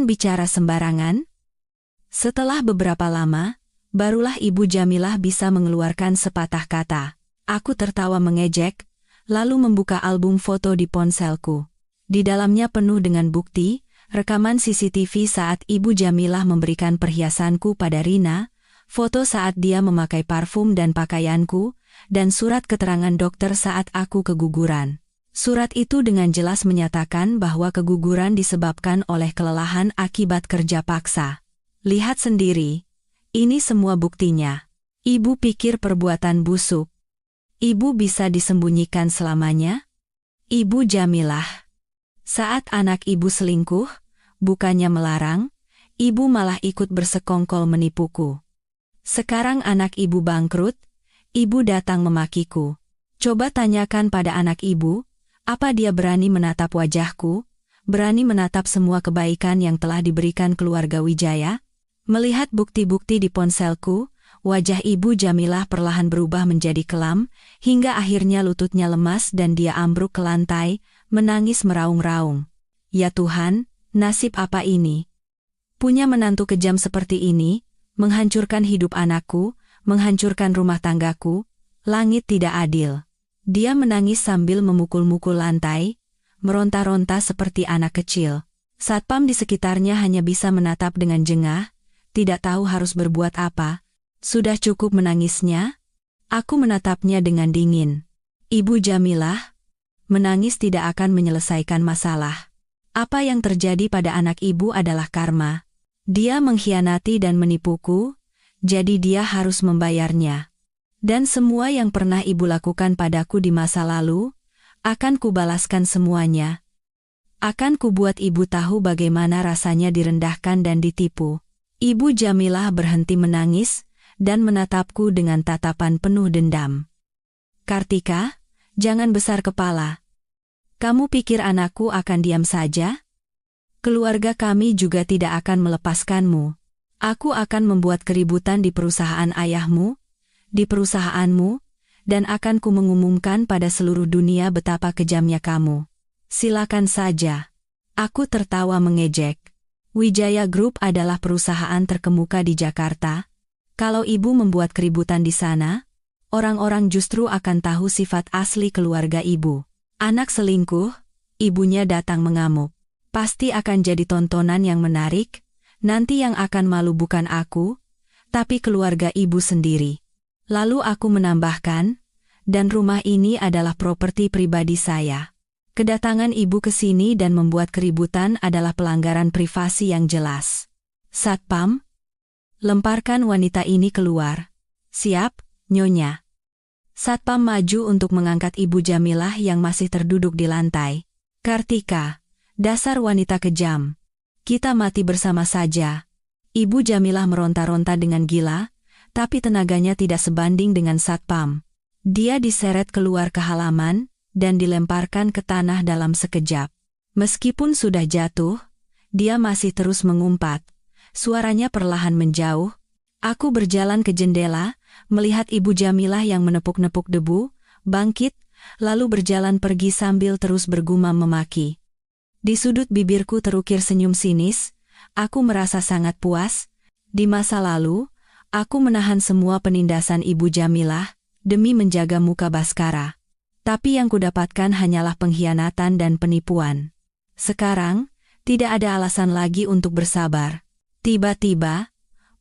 bicara sembarangan. Setelah beberapa lama, barulah Ibu Jamilah bisa mengeluarkan sepatah kata. Aku tertawa mengejek, lalu membuka album foto di ponselku. Di dalamnya penuh dengan bukti, rekaman CCTV saat Ibu Jamilah memberikan perhiasanku pada Rina, foto saat dia memakai parfum dan pakaianku, dan surat keterangan dokter saat aku keguguran. Surat itu dengan jelas menyatakan bahwa keguguran disebabkan oleh kelelahan akibat kerja paksa. Lihat sendiri. Ini semua buktinya. Ibu pikir perbuatan busuk. Ibu bisa disembunyikan selamanya? Ibu Jamilah. Saat anak ibu selingkuh, bukannya melarang, ibu malah ikut bersekongkol menipuku. Sekarang anak ibu bangkrut, ibu datang memakiku. Coba tanyakan pada anak ibu, apa dia berani menatap wajahku, berani menatap semua kebaikan yang telah diberikan keluarga Wijaya? Melihat bukti-bukti di ponselku, wajah ibu Jamilah perlahan berubah menjadi kelam, hingga akhirnya lututnya lemas dan dia ambruk ke lantai, menangis meraung-raung. Ya Tuhan, nasib apa ini? Punya menantu kejam seperti ini, menghancurkan hidup anakku, menghancurkan rumah tanggaku, langit tidak adil. Dia menangis sambil memukul-mukul lantai, meronta-ronta seperti anak kecil. Satpam di sekitarnya hanya bisa menatap dengan jengah, tidak tahu harus berbuat apa. Sudah cukup menangisnya? Aku menatapnya dengan dingin. Ibu Jamilah, menangis tidak akan menyelesaikan masalah. Apa yang terjadi pada anak ibu adalah karma. Dia mengkhianati dan menipuku, jadi dia harus membayarnya. Dan semua yang pernah ibu lakukan padaku di masa lalu, akan kubalaskan semuanya. Akan kubuat ibu tahu bagaimana rasanya direndahkan dan ditipu. Ibu Jamilah berhenti menangis, dan menatapku dengan tatapan penuh dendam. Kartika, jangan besar kepala. Kamu pikir anakku akan diam saja? Keluarga kami juga tidak akan melepaskanmu. Aku akan membuat keributan di perusahaan ayahmu, di perusahaanmu, dan akan ku mengumumkan pada seluruh dunia betapa kejamnya kamu. Silakan saja. Aku tertawa mengejek. Wijaya Group adalah perusahaan terkemuka di Jakarta. Kalau ibu membuat keributan di sana, orang-orang justru akan tahu sifat asli keluarga ibu. Anak selingkuh, ibunya datang mengamuk. Pasti akan jadi tontonan yang menarik, nanti yang akan malu bukan aku, tapi keluarga ibu sendiri. Lalu aku menambahkan, dan rumah ini adalah properti pribadi saya. Kedatangan ibu ke sini dan membuat keributan adalah pelanggaran privasi yang jelas. Satpam, lemparkan wanita ini keluar. Siap, Nyonya. Satpam maju untuk mengangkat ibu Jamilah yang masih terduduk di lantai. Kartika, dasar wanita kejam. Kita mati bersama saja. Ibu Jamilah meronta-ronta dengan gila, tapi tenaganya tidak sebanding dengan Satpam. Dia diseret keluar ke halaman, dan dilemparkan ke tanah dalam sekejap. Meskipun sudah jatuh, dia masih terus mengumpat. Suaranya perlahan menjauh. Aku berjalan ke jendela, melihat ibu Jamilah yang menepuk-nepuk debu, bangkit, lalu berjalan pergi sambil terus bergumam memaki. Di sudut bibirku terukir senyum sinis, aku merasa sangat puas. Di masa lalu, aku menahan semua penindasan ibu Jamilah, demi menjaga muka Baskara. Tapi yang kudapatkan hanyalah pengkhianatan dan penipuan. Sekarang, tidak ada alasan lagi untuk bersabar. Tiba-tiba,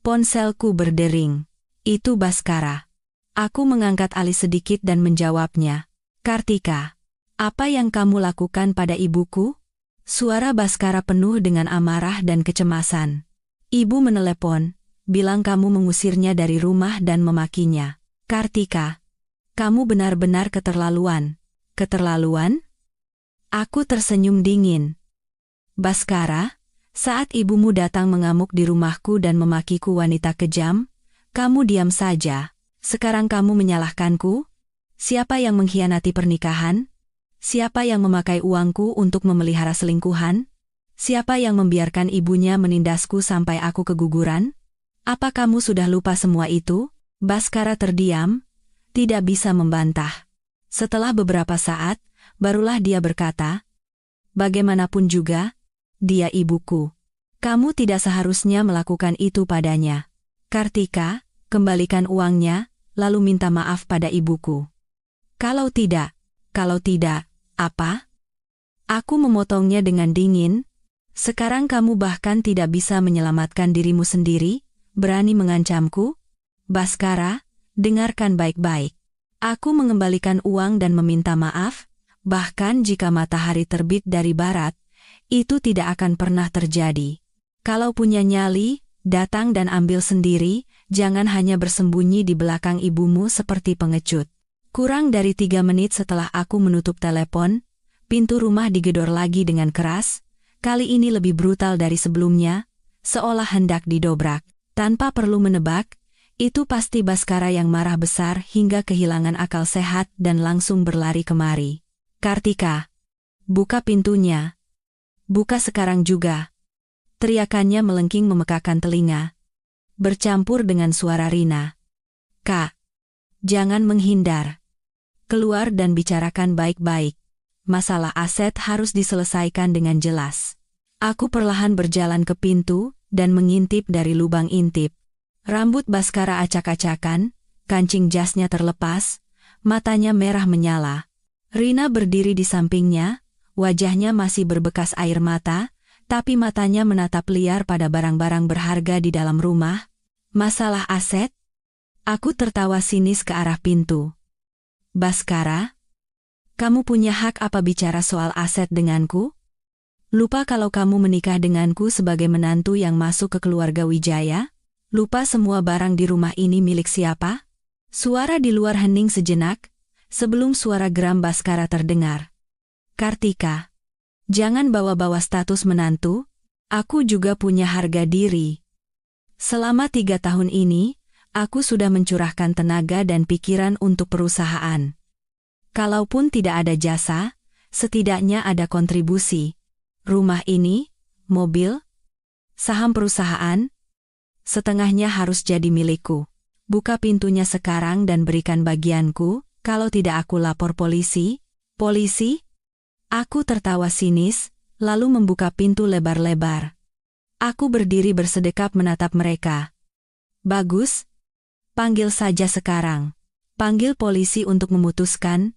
ponselku berdering. Itu Baskara. Aku mengangkat alis sedikit dan menjawabnya. Kartika, apa yang kamu lakukan pada ibuku? Suara Baskara penuh dengan amarah dan kecemasan. Ibu menelepon, bilang kamu mengusirnya dari rumah dan memakinya. Kartika, kamu benar-benar keterlaluan. Keterlaluan? Aku tersenyum dingin. Baskara, saat ibumu datang mengamuk di rumahku dan memakiku wanita kejam, kamu diam saja. Sekarang kamu menyalahkanku? Siapa yang mengkhianati pernikahan? Siapa yang memakai uangku untuk memelihara selingkuhan? Siapa yang membiarkan ibunya menindasku sampai aku keguguran? Apa kamu sudah lupa semua itu? Baskara terdiam, tidak bisa membantah. Setelah beberapa saat, barulah dia berkata, bagaimanapun juga, dia ibuku. Kamu tidak seharusnya melakukan itu padanya. Kartika, kembalikan uangnya, lalu minta maaf pada ibuku. Kalau tidak, apa? Aku memotongnya dengan dingin. Sekarang kamu bahkan tidak bisa menyelamatkan dirimu sendiri, berani mengancamku? Baskara, dengarkan baik-baik. Aku mengembalikan uang dan meminta maaf, bahkan jika matahari terbit dari barat, itu tidak akan pernah terjadi. Kalau punya nyali, Datang dan ambil sendiri, jangan hanya bersembunyi di belakang ibumu seperti pengecut. Kurang dari 3 menit setelah aku menutup telepon, pintu rumah digedor lagi dengan keras, kali ini lebih brutal dari sebelumnya, seolah hendak didobrak. Tanpa perlu menebak, itu pasti Baskara yang marah besar hingga kehilangan akal sehat dan langsung berlari kemari. Kartika, buka pintunya. Buka sekarang juga. Teriakannya melengking memekakan telinga. Bercampur dengan suara Rina. Kak, jangan menghindar. Keluar dan bicarakan baik-baik. Masalah aset harus diselesaikan dengan jelas. Aku perlahan berjalan ke pintu dan mengintip dari lubang intip. Rambut Baskara acak-acakan, kancing jasnya terlepas, matanya merah menyala. Rina berdiri di sampingnya, wajahnya masih berbekas air mata, tapi matanya menatap liar pada barang-barang berharga di dalam rumah. Masalah aset? Aku tertawa sinis ke arah pintu. Baskara, kamu punya hak apa bicara soal aset denganku? Lupa kalau kamu menikah denganku sebagai menantu yang masuk ke keluarga Wijaya? Lupa semua barang di rumah ini milik siapa? Suara di luar hening sejenak, sebelum suara geram Baskara terdengar. Kartika, jangan bawa-bawa status menantu, aku juga punya harga diri. Selama 3 tahun ini, aku sudah mencurahkan tenaga dan pikiran untuk perusahaan. Kalaupun tidak ada jasa, setidaknya ada kontribusi. Rumah ini, mobil, saham perusahaan, setengahnya harus jadi milikku. Buka pintunya sekarang dan berikan bagianku, kalau tidak aku lapor polisi. Polisi? Aku tertawa sinis, lalu membuka pintu lebar-lebar. Aku berdiri bersedekap menatap mereka. Bagus. Panggil saja sekarang. Panggil polisi untuk memutuskan,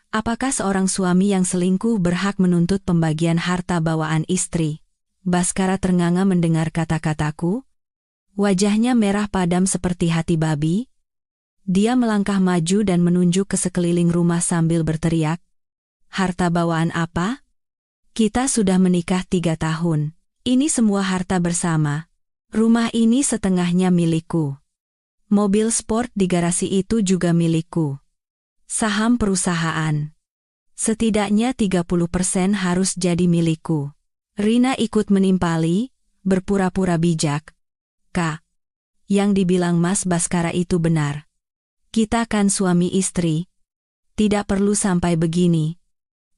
apakah seorang suami yang selingkuh berhak menuntut pembagian harta bawaan istri. Baskara ternganga mendengar kata-kataku. Wajahnya merah padam seperti hati babi. Dia melangkah maju dan menunjuk ke sekeliling rumah sambil berteriak. Harta bawaan apa? Kita sudah menikah 3 tahun. Ini semua harta bersama. Rumah ini setengahnya milikku. Mobil sport di garasi itu juga milikku. Saham perusahaan. Setidaknya 30% harus jadi milikku. Rina ikut menimpali, berpura-pura bijak. Kak, yang dibilang Mas Baskara itu benar. Kita kan suami istri. Tidak perlu sampai begini.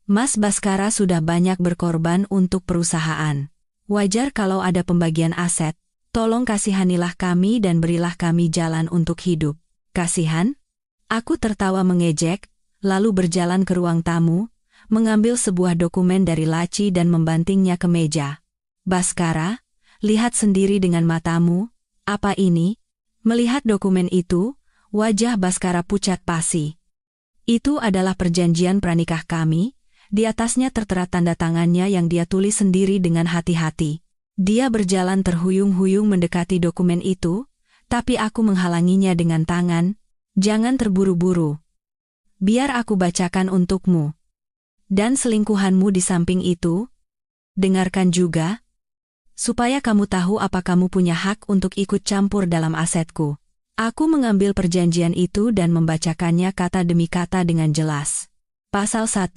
Mas Baskara sudah banyak berkorban untuk perusahaan. Wajar kalau ada pembagian aset. Tolong kasihanilah kami dan berilah kami jalan untuk hidup. Kasihan? Aku tertawa mengejek, lalu berjalan ke ruang tamu, mengambil sebuah dokumen dari laci dan membantingnya ke meja. Baskara, lihat sendiri dengan matamu. Apa ini? Melihat dokumen itu, wajah Baskara pucat pasi. Itu adalah perjanjian pranikah kami, di atasnya tertera tanda tangannya yang dia tulis sendiri dengan hati-hati. Dia berjalan terhuyung-huyung mendekati dokumen itu, tapi aku menghalanginya dengan tangan. Jangan terburu-buru. Biar aku bacakan untukmu. Dan selingkuhanmu di samping itu, dengarkan juga, supaya kamu tahu apa kamu punya hak untuk ikut campur dalam asetku. Aku mengambil perjanjian itu dan membacakannya kata demi kata dengan jelas. Pasal 1,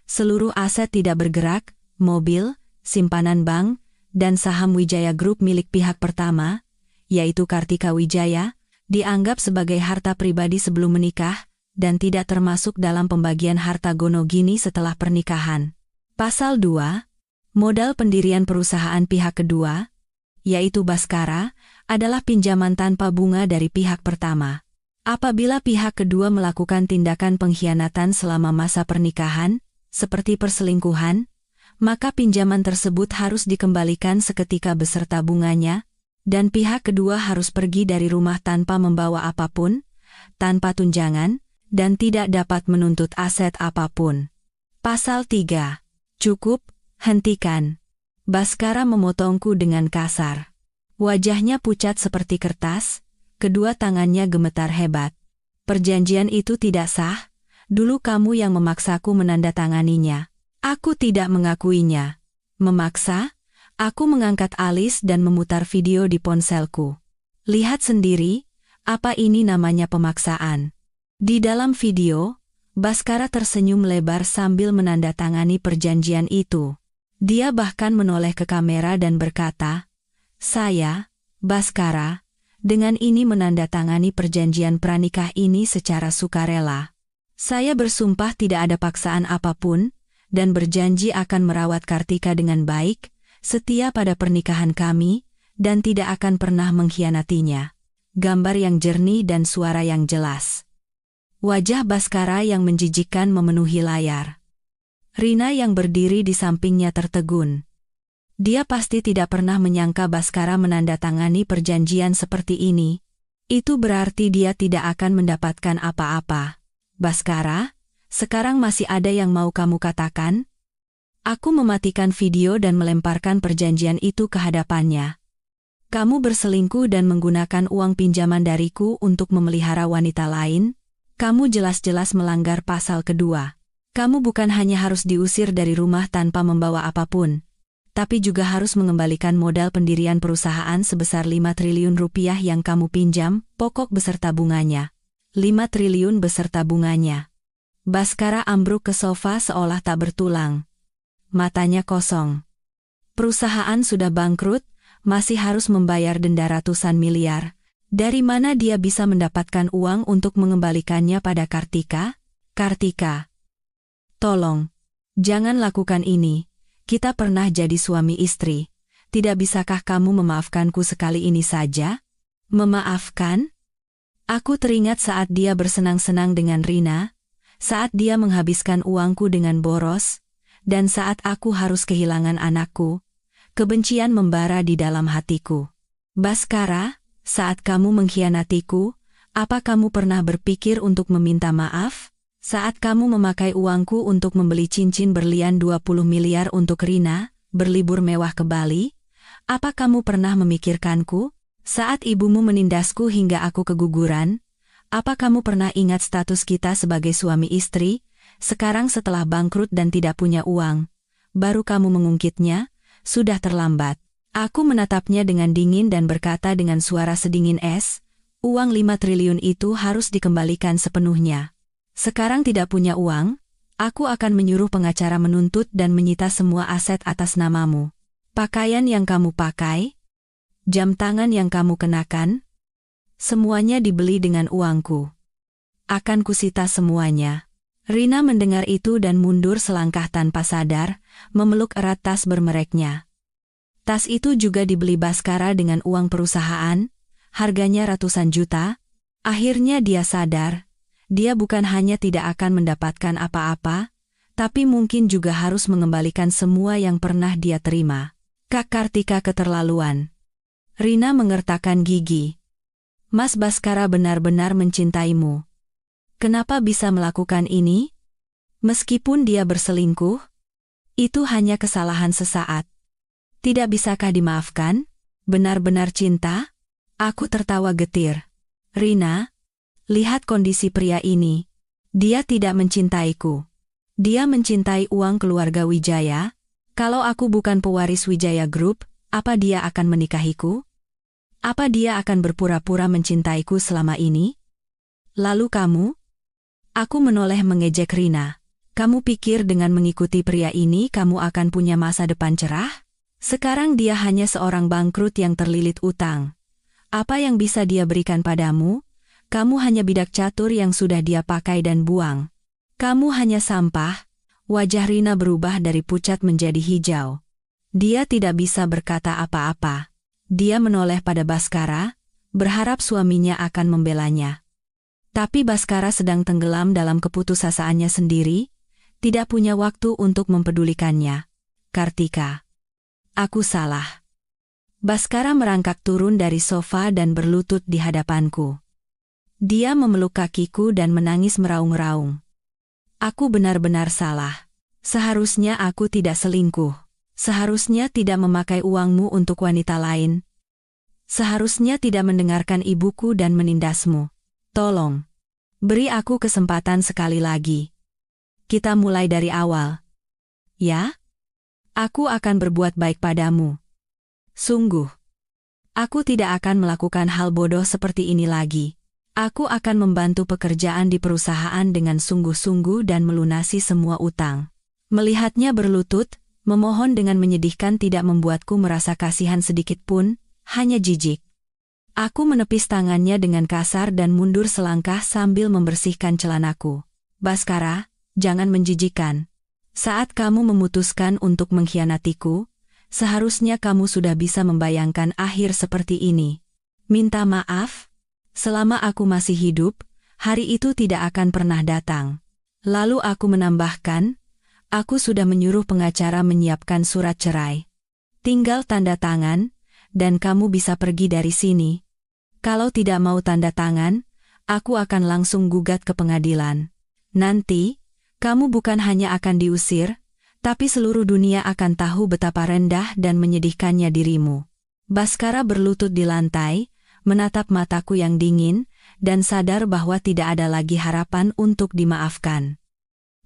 seluruh aset tidak bergerak, mobil, simpanan bank, dan saham Wijaya Group milik pihak pertama, yaitu Kartika Wijaya, dianggap sebagai harta pribadi sebelum menikah, dan tidak termasuk dalam pembagian harta gonogini setelah pernikahan. Pasal 2, modal pendirian perusahaan pihak kedua, yaitu Baskara, adalah pinjaman tanpa bunga dari pihak pertama. Apabila pihak kedua melakukan tindakan pengkhianatan selama masa pernikahan, seperti perselingkuhan, maka pinjaman tersebut harus dikembalikan seketika beserta bunganya, dan pihak kedua harus pergi dari rumah tanpa membawa apapun, tanpa tunjangan, dan tidak dapat menuntut aset apapun. Pasal 3. Cukup, hentikan. Baskara memotongku dengan kasar. Wajahnya pucat seperti kertas, kedua tangannya gemetar hebat. Perjanjian itu tidak sah, dulu kamu yang memaksaku menandatanganinya. Aku tidak mengakuinya. Memaksa? Aku mengangkat alis dan memutar video di ponselku. Lihat sendiri, apa ini namanya pemaksaan. Di dalam video, Baskara tersenyum lebar sambil menandatangani perjanjian itu. Dia bahkan menoleh ke kamera dan berkata, "Saya, Baskara, dengan ini menandatangani perjanjian pranikah ini secara sukarela. Saya bersumpah tidak ada paksaan apapun, dan berjanji akan merawat Kartika dengan baik, setia pada pernikahan kami, dan tidak akan pernah mengkhianatinya." Gambar yang jernih dan suara yang jelas. Wajah Baskara yang menjijikkan memenuhi layar. Rina yang berdiri di sampingnya tertegun. Dia pasti tidak pernah menyangka Baskara menandatangani perjanjian seperti ini. Itu berarti dia tidak akan mendapatkan apa-apa. "Baskara, sekarang masih ada yang mau kamu katakan?" Aku mematikan video dan melemparkan perjanjian itu ke hadapannya. "Kamu berselingkuh dan menggunakan uang pinjaman dariku untuk memelihara wanita lain? Kamu jelas-jelas melanggar pasal kedua. Kamu bukan hanya harus diusir dari rumah tanpa membawa apapun, tapi juga harus mengembalikan modal pendirian perusahaan sebesar 5 triliun rupiah yang kamu pinjam, pokok beserta bunganya. 5 triliun beserta bunganya." Baskara ambruk ke sofa seolah tak bertulang. Matanya kosong. Perusahaan sudah bangkrut, masih harus membayar denda ratusan miliar. Dari mana dia bisa mendapatkan uang untuk mengembalikannya pada Kartika? "Kartika, tolong, jangan lakukan ini. Kita pernah jadi suami istri. Tidak bisakah kamu memaafkanku sekali ini saja?" "Memaafkan?" Aku teringat saat dia bersenang-senang dengan Rina, saat dia menghabiskan uangku dengan boros, dan saat aku harus kehilangan anakku. Kebencian membara di dalam hatiku. "Baskara, saat kamu mengkhianatiku, apa kamu pernah berpikir untuk meminta maaf? Saat kamu memakai uangku untuk membeli cincin berlian 20 miliar untuk Rina, berlibur mewah ke Bali, apa kamu pernah memikirkanku? Saat ibumu menindasku hingga aku keguguran, apa kamu pernah ingat status kita sebagai suami istri? Sekarang setelah bangkrut dan tidak punya uang, baru kamu mengungkitnya? Sudah terlambat." Aku menatapnya dengan dingin dan berkata dengan suara sedingin es, "Uang 5 triliun itu harus dikembalikan sepenuhnya. Sekarang tidak punya uang, aku akan menyuruh pengacara menuntut dan menyita semua aset atas namamu. Pakaian yang kamu pakai, jam tangan yang kamu kenakan, semuanya dibeli dengan uangku. Akan kusita semuanya." Rina mendengar itu dan mundur selangkah tanpa sadar, memeluk erat tas bermereknya. Tas itu juga dibeli Baskara dengan uang perusahaan, harganya ratusan juta. Akhirnya dia sadar, dia bukan hanya tidak akan mendapatkan apa-apa, tapi mungkin juga harus mengembalikan semua yang pernah dia terima. "Kak Kartika keterlaluan." Rina mengertakkan gigi. "Mas Baskara benar-benar mencintaimu. Kenapa bisa melakukan ini? Meskipun dia berselingkuh, itu hanya kesalahan sesaat. Tidak bisakah dimaafkan? Benar-benar cinta?" Aku tertawa getir. "Rina, lihat kondisi pria ini. Dia tidak mencintaiku. Dia mencintai uang keluarga Wijaya. Kalau aku bukan pewaris Wijaya Group, apa dia akan menikahiku? Apa dia akan berpura-pura mencintaiku selama ini? Lalu kamu?" Aku menoleh mengejek Rina. "Kamu pikir dengan mengikuti pria ini kamu akan punya masa depan cerah? Sekarang dia hanya seorang bangkrut yang terlilit utang. Apa yang bisa dia berikan padamu? Kamu hanya bidak catur yang sudah dia pakai dan buang. Kamu hanya sampah." Wajah Rina berubah dari pucat menjadi hijau. Dia tidak bisa berkata apa-apa. Dia menoleh pada Baskara, berharap suaminya akan membelanya. Tapi Baskara sedang tenggelam dalam keputusasaannya sendiri, tidak punya waktu untuk mempedulikannya. "Kartika, aku salah." Baskara merangkak turun dari sofa dan berlutut di hadapanku. Dia memeluk kakiku dan menangis meraung-raung. "Aku benar-benar salah. Seharusnya aku tidak selingkuh. Seharusnya tidak memakai uangmu untuk wanita lain. Seharusnya tidak mendengarkan ibuku dan menindasmu. Tolong, beri aku kesempatan sekali lagi. Kita mulai dari awal. Ya? Aku akan berbuat baik padamu. Sungguh. Aku tidak akan melakukan hal bodoh seperti ini lagi. Aku akan membantu pekerjaan di perusahaan dengan sungguh-sungguh dan melunasi semua utang. Melihatnya berlutut, memohon dengan menyedihkan tidak membuatku merasa kasihan sedikit pun, hanya jijik. Aku menepis tangannya dengan kasar dan mundur selangkah sambil membersihkan celanaku. Baskara, jangan menjijikan. Saat kamu memutuskan untuk mengkhianatiku, seharusnya kamu sudah bisa membayangkan akhir seperti ini. Minta maaf? Selama aku masih hidup, hari itu tidak akan pernah datang. Lalu aku menambahkan, aku sudah menyuruh pengacara menyiapkan surat cerai. Tinggal tanda tangan, dan kamu bisa pergi dari sini. Kalau tidak mau tanda tangan, aku akan langsung gugat ke pengadilan. Nanti, kamu bukan hanya akan diusir, tapi seluruh dunia akan tahu betapa rendah dan menyedihkannya dirimu. Baskara berlutut di lantai, menatap mataku yang dingin, dan sadar bahwa tidak ada lagi harapan untuk dimaafkan.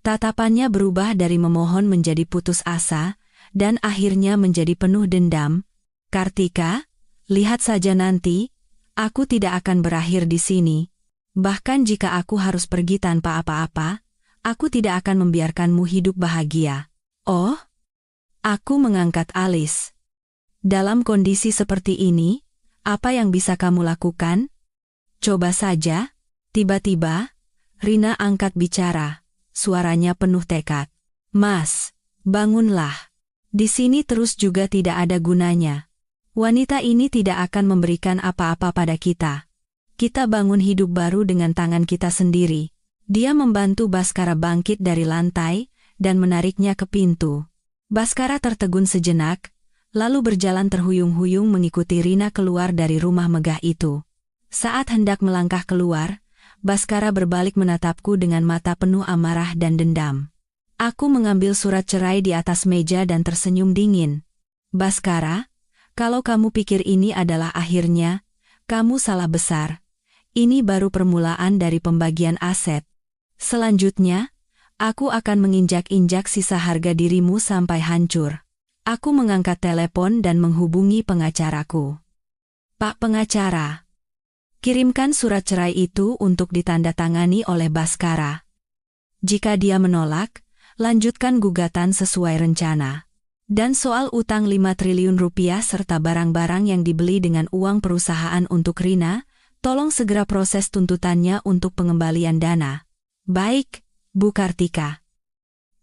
Tatapannya berubah dari memohon menjadi putus asa, dan akhirnya menjadi penuh dendam. Kartika, lihat saja nanti, aku tidak akan berakhir di sini. Bahkan jika aku harus pergi tanpa apa-apa, aku tidak akan membiarkanmu hidup bahagia. Oh? Aku mengangkat alis. Dalam kondisi seperti ini, apa yang bisa kamu lakukan? Coba saja. Tiba-tiba, Rina angkat bicara. Suaranya penuh tekad. Mas, bangunlah. Di sini terus juga tidak ada gunanya. Wanita ini tidak akan memberikan apa-apa pada kita. Kita bangun hidup baru dengan tangan kita sendiri. Dia membantu Baskara bangkit dari lantai, dan menariknya ke pintu. Baskara tertegun sejenak, lalu berjalan terhuyung-huyung mengikuti Rina keluar dari rumah megah itu. Saat hendak melangkah keluar, Baskara berbalik menatapku dengan mata penuh amarah dan dendam. Aku mengambil surat cerai di atas meja dan tersenyum dingin. Baskara, kalau kamu pikir ini adalah akhirnya, kamu salah besar. Ini baru permulaan dari pembagian aset. Selanjutnya, aku akan menginjak-injak sisa harga dirimu sampai hancur. Aku mengangkat telepon dan menghubungi pengacaraku. Pak pengacara, kirimkan surat cerai itu untuk ditandatangani oleh Baskara. Jika dia menolak, lanjutkan gugatan sesuai rencana. Dan soal utang 5 triliun rupiah serta barang-barang yang dibeli dengan uang perusahaan untuk Rina, tolong segera proses tuntutannya untuk pengembalian dana. Baik, Bu Kartika.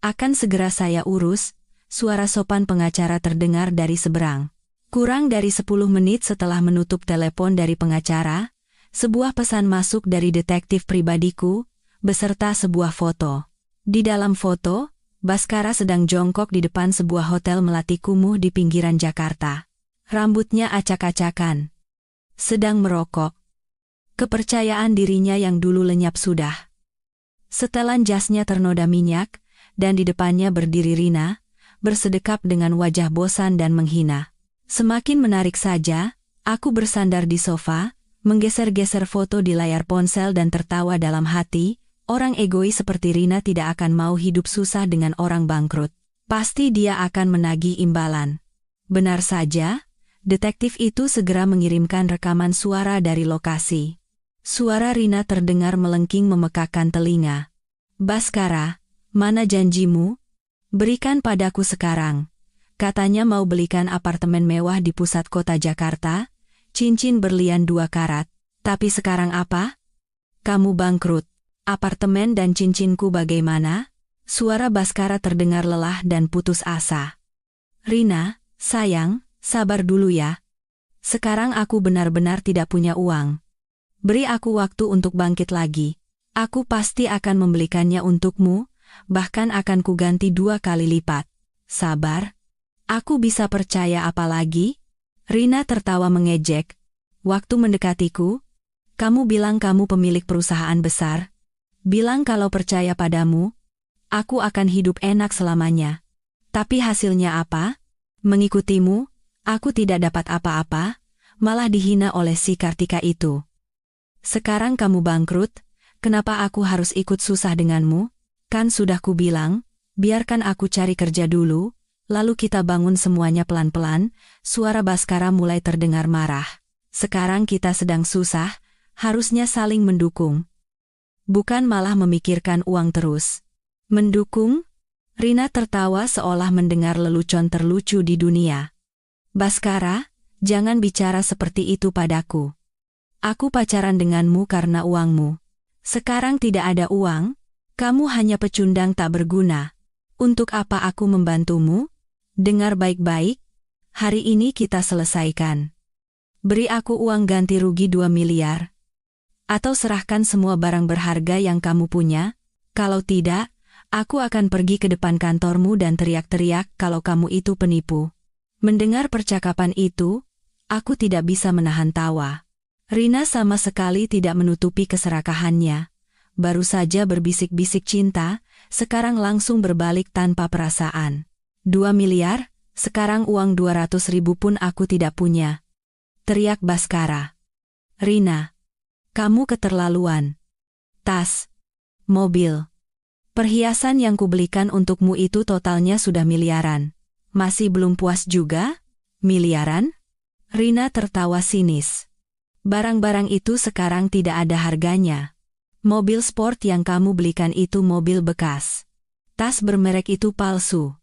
Akan segera saya urus, suara sopan pengacara terdengar dari seberang. Kurang dari 10 menit setelah menutup telepon dari pengacara, sebuah pesan masuk dari detektif pribadiku, beserta sebuah foto. Di dalam foto, Baskara sedang jongkok di depan sebuah hotel melati kumuh di pinggiran Jakarta. Rambutnya acak-acakan. Sedang merokok. Kepercayaan dirinya yang dulu lenyap sudah. Setelan jasnya ternoda minyak, dan di depannya berdiri Rina, bersedekap dengan wajah bosan dan menghina. Semakin menarik saja, aku bersandar di sofa, menggeser-geser foto di layar ponsel dan tertawa dalam hati. Orang egois seperti Rina tidak akan mau hidup susah dengan orang bangkrut. Pasti dia akan menagih imbalan. Benar saja, detektif itu segera mengirimkan rekaman suara dari lokasi. Suara Rina terdengar melengking memekakan telinga. Baskara, mana janjimu? Berikan padaku sekarang. Katanya mau belikan apartemen mewah di pusat kota Jakarta, cincin berlian 2 karat. Tapi sekarang apa? Kamu bangkrut. Apartemen dan cincinku bagaimana? Suara Baskara terdengar lelah dan putus asa. Rina, sayang, sabar dulu ya. Sekarang aku benar-benar tidak punya uang. Beri aku waktu untuk bangkit lagi. Aku pasti akan membelikannya untukmu, bahkan akan kuganti 2 kali lipat. Sabar. Aku bisa percaya apa lagi? Rina tertawa mengejek. Waktu mendekatiku, kamu bilang kamu pemilik perusahaan besar. Bilang kalau percaya padamu, aku akan hidup enak selamanya. Tapi hasilnya apa? Mengikutimu, aku tidak dapat apa-apa, malah dihina oleh si Kartika itu. Sekarang kamu bangkrut, kenapa aku harus ikut susah denganmu? Kan sudah kubilang, biarkan aku cari kerja dulu, Lalu kita bangun semuanya pelan-pelan, suara Baskara mulai terdengar marah. Sekarang kita sedang susah, harusnya saling mendukung. Bukan malah memikirkan uang terus. Mendukung? Rina tertawa seolah mendengar lelucon terlucu di dunia. Baskara, jangan bicara seperti itu padaku. Aku pacaran denganmu karena uangmu. Sekarang tidak ada uang, kamu hanya pecundang tak berguna. Untuk apa aku membantumu? Dengar baik-baik, hari ini kita selesaikan. Beri aku uang ganti rugi 2 miliar. Atau serahkan semua barang berharga yang kamu punya. Kalau tidak, aku akan pergi ke depan kantormu dan teriak-teriak kalau kamu itu penipu. Mendengar percakapan itu, aku tidak bisa menahan tawa. Rina sama sekali tidak menutupi keserakahannya. Baru saja berbisik-bisik cinta, sekarang langsung berbalik tanpa perasaan. 2 miliar, sekarang uang 200.000 pun aku tidak punya. Teriak Baskara. Rina, kamu keterlaluan. Tas, mobil, perhiasan yang kubelikan untukmu itu totalnya sudah miliaran. Masih belum puas juga? Miliaran? Rina tertawa sinis. Barang-barang itu sekarang tidak ada harganya. Mobil sport yang kamu belikan itu mobil bekas. Tas bermerek itu palsu.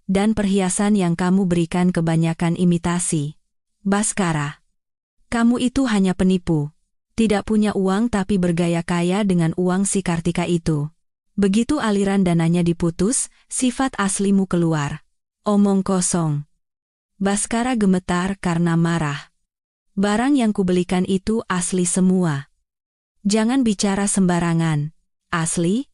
Dan perhiasan yang kamu berikan kebanyakan imitasi. Baskara, kamu itu hanya penipu. Tidak punya uang tapi bergaya kaya dengan uang si Kartika itu. Begitu aliran dananya diputus, sifat aslimu keluar. Omong kosong. Baskara gemetar karena marah. Barang yang kubelikan itu asli semua. Jangan bicara sembarangan. Asli?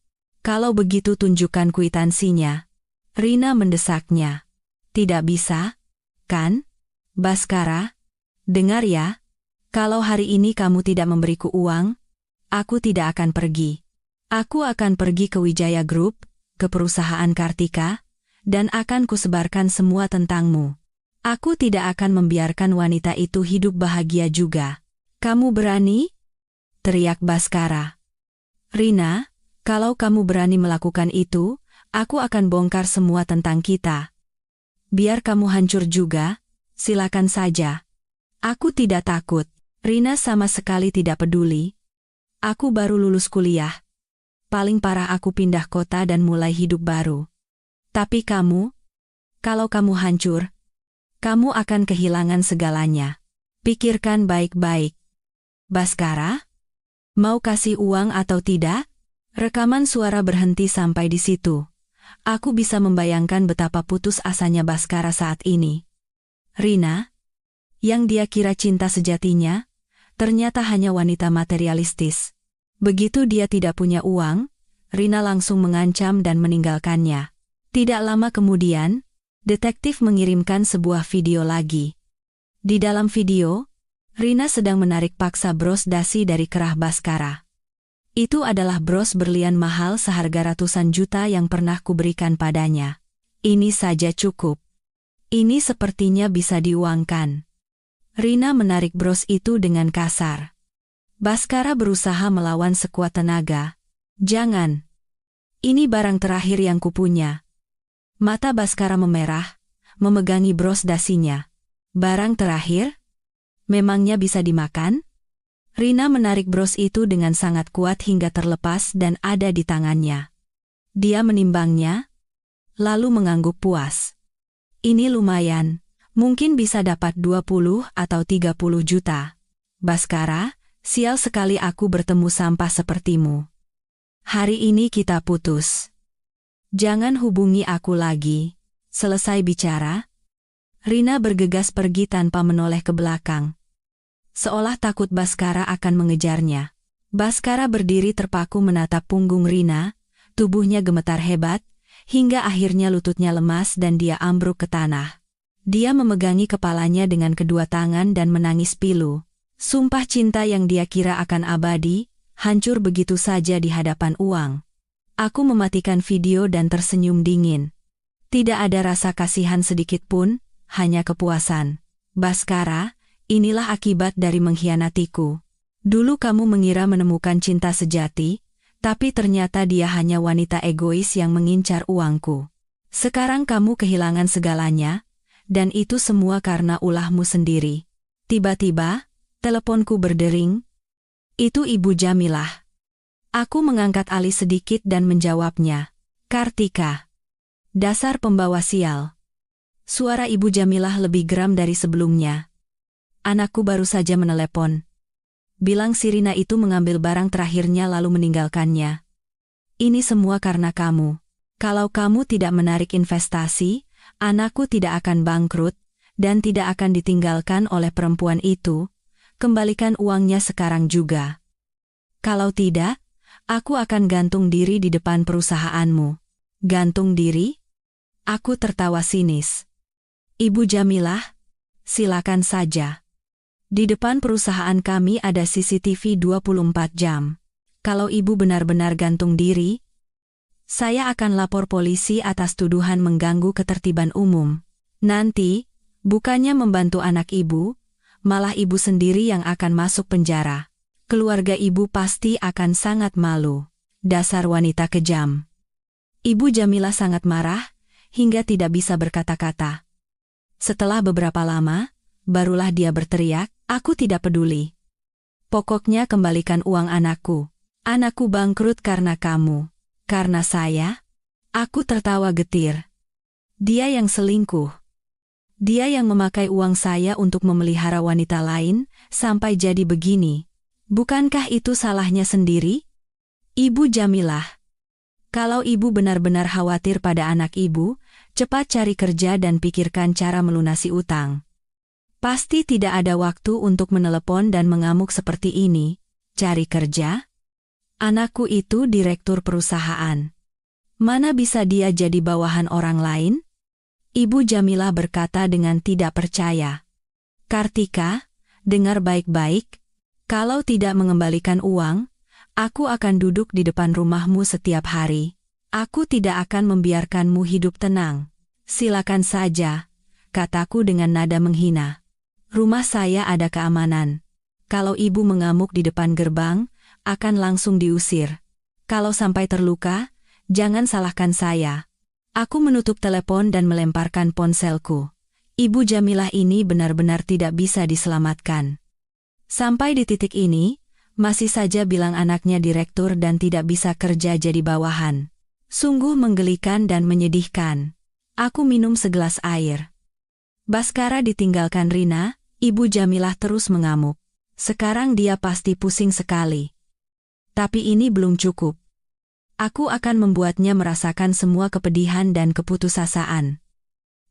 Kalau begitu tunjukkan kwitansinya. Rina mendesaknya. Tidak bisa, kan? Baskara, dengar ya. Kalau hari ini kamu tidak memberiku uang, aku tidak akan pergi. Aku akan pergi ke Wijaya Group, ke perusahaan Kartika, dan akan kusebarkan semua tentangmu. Aku tidak akan membiarkan wanita itu hidup bahagia juga. Kamu berani? Teriak Baskara. Rina, kalau kamu berani melakukan itu, aku akan bongkar semua tentang kita. Biar kamu hancur juga, silakan saja. Aku tidak takut. Rina sama sekali tidak peduli. Aku baru lulus kuliah. Paling parah aku pindah kota dan mulai hidup baru. Tapi kamu, kalau kamu hancur, kamu akan kehilangan segalanya. Pikirkan baik-baik. Baskara, mau kasih uang atau tidak? Rekaman suara berhenti sampai di situ. Aku bisa membayangkan betapa putus asanya Baskara saat ini. Rina, yang dia kira cinta sejatinya, ternyata hanya wanita materialistis. Begitu dia tidak punya uang, Rina langsung mengancam dan meninggalkannya. Tidak lama kemudian, detektif mengirimkan sebuah video lagi. Di dalam video, Rina sedang menarik paksa bros dasi dari kerah Baskara. Itu adalah bros berlian mahal seharga ratusan juta yang pernah kuberikan padanya. Ini saja cukup. Ini sepertinya bisa diuangkan. Rina menarik bros itu dengan kasar. Baskara berusaha melawan sekuat tenaga. Jangan. Ini barang terakhir yang kupunya. Mata Baskara memerah, memegangi bros dasinya. Barang terakhir? Memangnya bisa dimakan? Rina menarik bros itu dengan sangat kuat hingga terlepas dan ada di tangannya. Dia menimbangnya, lalu mengangguk puas. Ini lumayan, mungkin bisa dapat 20 atau 30 juta. Baskara, sial sekali aku bertemu sampah sepertimu. Hari ini kita putus. Jangan hubungi aku lagi. Selesai bicara, Rina bergegas pergi tanpa menoleh ke belakang. Seolah takut Baskara akan mengejarnya. Baskara berdiri terpaku menatap punggung Rina, tubuhnya gemetar hebat, hingga akhirnya lututnya lemas dan dia ambruk ke tanah. Dia memegangi kepalanya dengan kedua tangan dan menangis pilu. Sumpah cinta yang dia kira akan abadi, hancur begitu saja di hadapan uang. Aku mematikan video dan tersenyum dingin. Tidak ada rasa kasihan sedikit pun, hanya kepuasan. Baskara, inilah akibat dari mengkhianatiku. Dulu kamu mengira menemukan cinta sejati, tapi ternyata dia hanya wanita egois yang mengincar uangku. Sekarang kamu kehilangan segalanya, dan itu semua karena ulahmu sendiri. Tiba-tiba, teleponku berdering. Itu Ibu Jamilah. Aku mengangkat alis sedikit dan menjawabnya. Kartika. Dasar pembawa sial. Suara Ibu Jamilah lebih geram dari sebelumnya. Anakku baru saja menelepon. Bilang si Rina itu mengambil barang terakhirnya lalu meninggalkannya. Ini semua karena kamu. Kalau kamu tidak menarik investasi, anakku tidak akan bangkrut, dan tidak akan ditinggalkan oleh perempuan itu. Kembalikan uangnya sekarang juga. Kalau tidak, aku akan gantung diri di depan perusahaanmu. Gantung diri? Aku tertawa sinis. Ibu Jamilah, silakan saja. Di depan perusahaan kami ada CCTV 24 jam. Kalau ibu benar-benar gantung diri, saya akan lapor polisi atas tuduhan mengganggu ketertiban umum. Nanti, bukannya membantu anak ibu, malah ibu sendiri yang akan masuk penjara. Keluarga ibu pasti akan sangat malu. Dasar wanita kejam. Ibu Jamilah sangat marah, hingga tidak bisa berkata-kata. Setelah beberapa lama, barulah dia berteriak, aku tidak peduli. Pokoknya kembalikan uang anakku. Anakku bangkrut karena kamu. Karena saya? Aku tertawa getir. Dia yang selingkuh. Dia yang memakai uang saya untuk memelihara wanita lain, sampai jadi begini. Bukankah itu salahnya sendiri? Ibu Jamilah. Kalau ibu benar-benar khawatir pada anak ibu, cepat cari kerja dan pikirkan cara melunasi utang. Pasti tidak ada waktu untuk menelepon dan mengamuk seperti ini. Cari kerja? Anakku itu direktur perusahaan. Mana bisa dia jadi bawahan orang lain? Ibu Jamilah berkata dengan tidak percaya. Kartika, dengar baik-baik. Kalau tidak mengembalikan uang, aku akan duduk di depan rumahmu setiap hari. Aku tidak akan membiarkanmu hidup tenang. Silakan saja, kataku dengan nada menghina. Rumah saya ada keamanan. Kalau ibu mengamuk di depan gerbang, akan langsung diusir. Kalau sampai terluka, jangan salahkan saya. Aku menutup telepon dan melemparkan ponselku. Ibu Jamilah ini benar-benar tidak bisa diselamatkan. Sampai di titik ini, masih saja bilang anaknya direktur dan tidak bisa kerja jadi bawahan. Sungguh menggelikan dan menyedihkan. Aku minum segelas air. Baskara ditinggalkan Rina, Ibu Jamilah terus mengamuk. Sekarang dia pasti pusing sekali. Tapi ini belum cukup. Aku akan membuatnya merasakan semua kepedihan dan keputusasaan.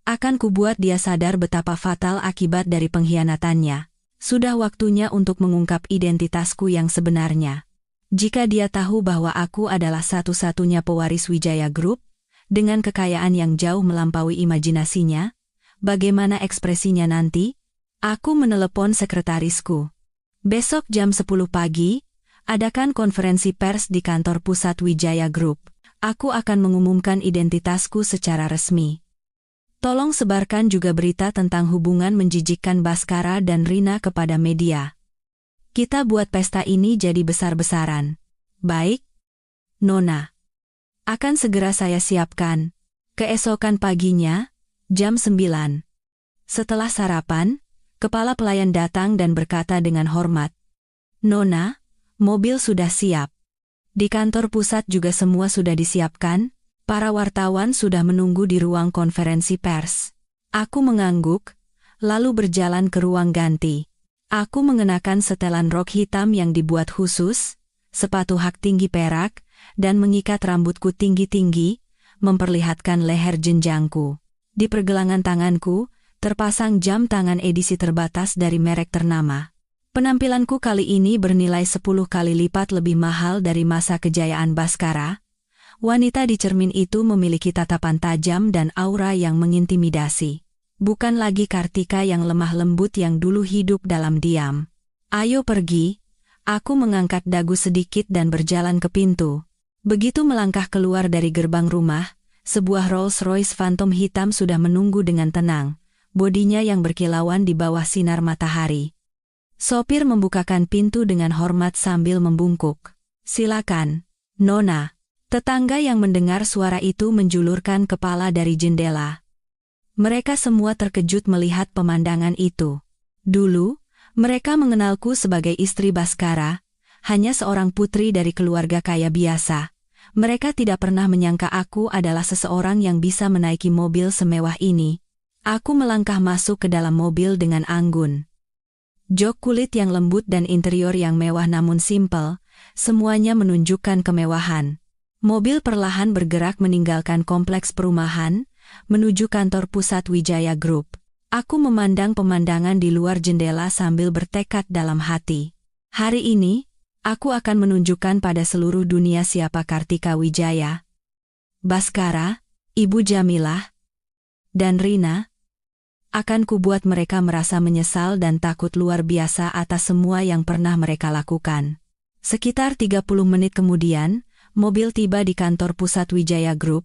Akan kubuat dia sadar betapa fatal akibat dari pengkhianatannya. Sudah waktunya untuk mengungkap identitasku yang sebenarnya. Jika dia tahu bahwa aku adalah satu-satunya pewaris Wijaya Group, dengan kekayaan yang jauh melampaui imajinasinya, bagaimana ekspresinya nanti? Aku menelepon sekretarisku. Besok jam 10 pagi, adakan konferensi pers di kantor pusat Wijaya Group. Aku akan mengumumkan identitasku secara resmi. Tolong sebarkan juga berita tentang hubungan menjijikkan Baskara dan Rina kepada media. Kita buat pesta ini jadi besar-besaran. Baik? Nona. Akan segera saya siapkan. Keesokan paginya, jam 9. Setelah sarapan, kepala pelayan datang dan berkata dengan hormat. Nona, mobil sudah siap. Di kantor pusat juga semua sudah disiapkan. Para wartawan sudah menunggu di ruang konferensi pers. Aku mengangguk, lalu berjalan ke ruang ganti. Aku mengenakan setelan rok hitam yang dibuat khusus, sepatu hak tinggi perak, dan mengikat rambutku tinggi-tinggi, memperlihatkan leher jenjangku. Di pergelangan tanganku, terpasang jam tangan edisi terbatas dari merek ternama. Penampilanku kali ini bernilai 10 kali lipat lebih mahal dari masa kejayaan Baskara. Wanita di cermin itu memiliki tatapan tajam dan aura yang mengintimidasi. Bukan lagi Kartika yang lemah lembut yang dulu hidup dalam diam. Ayo pergi, aku mengangkat dagu sedikit dan berjalan ke pintu. Begitu melangkah keluar dari gerbang rumah, sebuah Rolls-Royce Phantom hitam sudah menunggu dengan tenang, bodinya yang berkilauan di bawah sinar matahari. Sopir membukakan pintu dengan hormat sambil membungkuk. Silakan, Nona. Tetangga yang mendengar suara itu menjulurkan kepala dari jendela. Mereka semua terkejut melihat pemandangan itu. Dulu, mereka mengenalku sebagai istri Baskara, hanya seorang putri dari keluarga kaya biasa. Mereka tidak pernah menyangka aku adalah seseorang yang bisa menaiki mobil semewah ini. Aku melangkah masuk ke dalam mobil dengan anggun. Jok kulit yang lembut dan interior yang mewah namun simpel, semuanya menunjukkan kemewahan. Mobil perlahan bergerak meninggalkan kompleks perumahan, menuju kantor pusat Wijaya Group. Aku memandang pemandangan di luar jendela sambil bertekad dalam hati. Hari ini, aku akan menunjukkan pada seluruh dunia siapa Kartika Wijaya. Baskara, Ibu Jamilah, dan Rina. Akan kubuat mereka merasa menyesal dan takut luar biasa atas semua yang pernah mereka lakukan. Sekitar 30 menit kemudian, mobil tiba di kantor pusat Wijaya Group.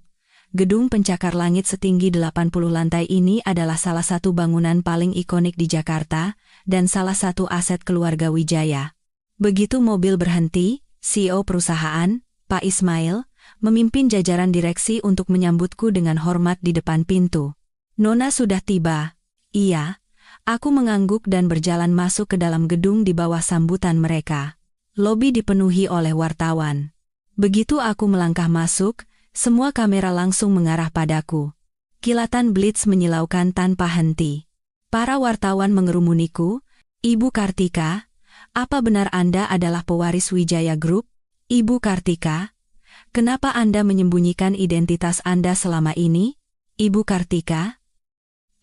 Gedung pencakar langit setinggi 80 lantai ini adalah salah satu bangunan paling ikonik di Jakarta, dan salah satu aset keluarga Wijaya. Begitu mobil berhenti, CEO perusahaan, Pak Ismail, memimpin jajaran direksi untuk menyambutku dengan hormat di depan pintu. Nona sudah tiba. Iya, aku mengangguk dan berjalan masuk ke dalam gedung di bawah sambutan mereka. Lobi dipenuhi oleh wartawan. Begitu aku melangkah masuk, semua kamera langsung mengarah padaku. Kilatan blitz menyilaukan tanpa henti. Para wartawan mengerumuniku, "Ibu Kartika, apa benar Anda adalah pewaris Wijaya Group? Ibu Kartika, kenapa Anda menyembunyikan identitas Anda selama ini? Ibu Kartika,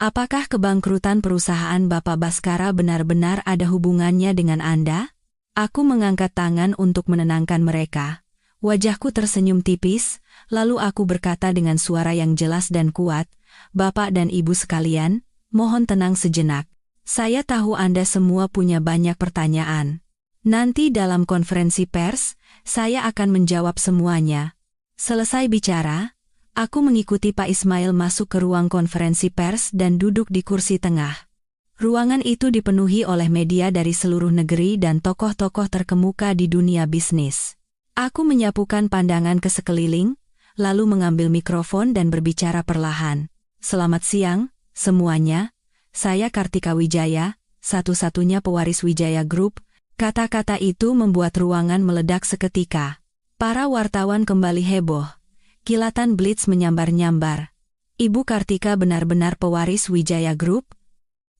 apakah kebangkrutan perusahaan Bapak Baskara benar-benar ada hubungannya dengan Anda?" Aku mengangkat tangan untuk menenangkan mereka. Wajahku tersenyum tipis, lalu aku berkata dengan suara yang jelas dan kuat, "Bapak dan Ibu sekalian, mohon tenang sejenak. Saya tahu Anda semua punya banyak pertanyaan. Nanti dalam konferensi pers, saya akan menjawab semuanya." Selesai bicara, aku mengikuti Pak Ismail masuk ke ruang konferensi pers dan duduk di kursi tengah. Ruangan itu dipenuhi oleh media dari seluruh negeri dan tokoh-tokoh terkemuka di dunia bisnis. Aku menyapukan pandangan ke sekeliling, lalu mengambil mikrofon dan berbicara perlahan. "Selamat siang, semuanya. Saya Kartika Wijaya, satu-satunya pewaris Wijaya Group." Kata-kata itu membuat ruangan meledak seketika. Para wartawan kembali heboh. Kilatan blitz menyambar-nyambar. "Ibu Kartika benar-benar pewaris Wijaya Group?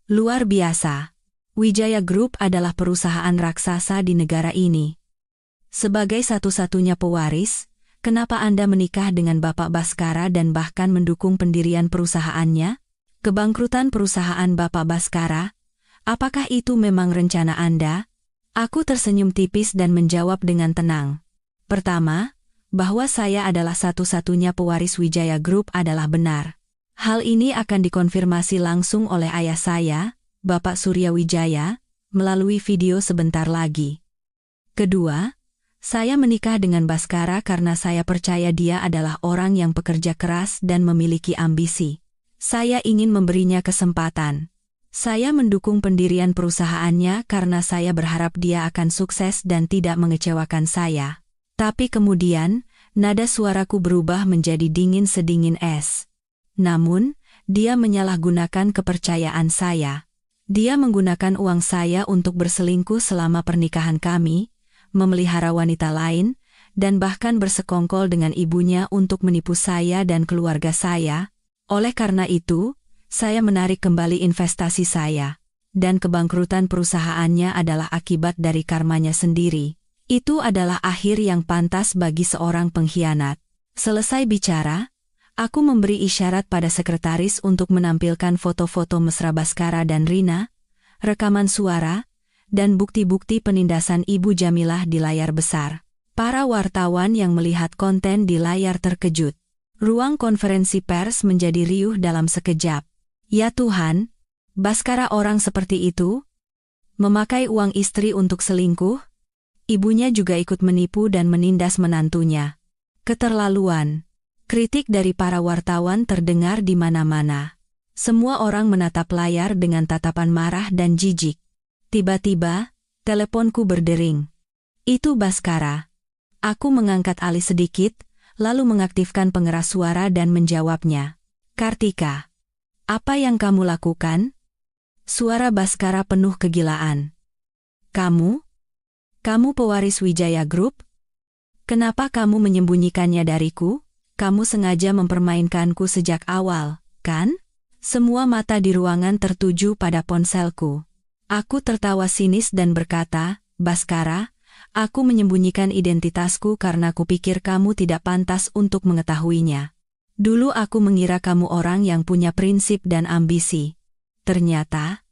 Luar biasa. Wijaya Group adalah perusahaan raksasa di negara ini. Sebagai satu-satunya pewaris, kenapa Anda menikah dengan Bapak Baskara dan bahkan mendukung pendirian perusahaannya? Kebangkrutan perusahaan Bapak Baskara, apakah itu memang rencana Anda?" Aku tersenyum tipis dan menjawab dengan tenang. Pertama, bahwa saya adalah satu-satunya pewaris Wijaya Group adalah benar. Hal ini akan dikonfirmasi langsung oleh ayah saya, Bapak Surya Wijaya, melalui video sebentar lagi. Kedua, saya menikah dengan Baskara karena saya percaya dia adalah orang yang pekerja keras dan memiliki ambisi. Saya ingin memberinya kesempatan. Saya mendukung pendirian perusahaannya karena saya berharap dia akan sukses dan tidak mengecewakan saya. Tapi kemudian, nada suaraku berubah menjadi dingin sedingin es. Namun, dia menyalahgunakan kepercayaan saya. Dia menggunakan uang saya untuk berselingkuh selama pernikahan kami, memelihara wanita lain, dan bahkan bersekongkol dengan ibunya untuk menipu saya dan keluarga saya. Oleh karena itu, saya menarik kembali investasi saya. Dan kebangkrutan perusahaannya adalah akibat dari karmanya sendiri. Itu adalah akhir yang pantas bagi seorang pengkhianat. Selesai bicara, aku memberi isyarat pada sekretaris untuk menampilkan foto-foto mesra Baskara dan Rina, rekaman suara, dan bukti-bukti penindasan Ibu Jamilah di layar besar. Para wartawan yang melihat konten di layar terkejut. Ruang konferensi pers menjadi riuh dalam sekejap. Ya Tuhan, Baskara orang seperti itu? Memakai uang istri untuk selingkuh? Ibunya juga ikut menipu dan menindas menantunya. Keterlaluan. Kritik dari para wartawan terdengar di mana-mana. Semua orang menatap layar dengan tatapan marah dan jijik. Tiba-tiba, teleponku berdering. Itu Baskara. Aku mengangkat alis sedikit, lalu mengaktifkan pengeras suara dan menjawabnya. Kartika, apa yang kamu lakukan? Suara Baskara penuh kegilaan. Kamu? Kamu pewaris Wijaya Group? Kenapa kamu menyembunyikannya dariku? Kamu sengaja mempermainkanku sejak awal, kan? Semua mata di ruangan tertuju pada ponselku. Aku tertawa sinis dan berkata, Baskara, aku menyembunyikan identitasku karena kupikir kamu tidak pantas untuk mengetahuinya. Dulu aku mengira kamu orang yang punya prinsip dan ambisi. Ternyata,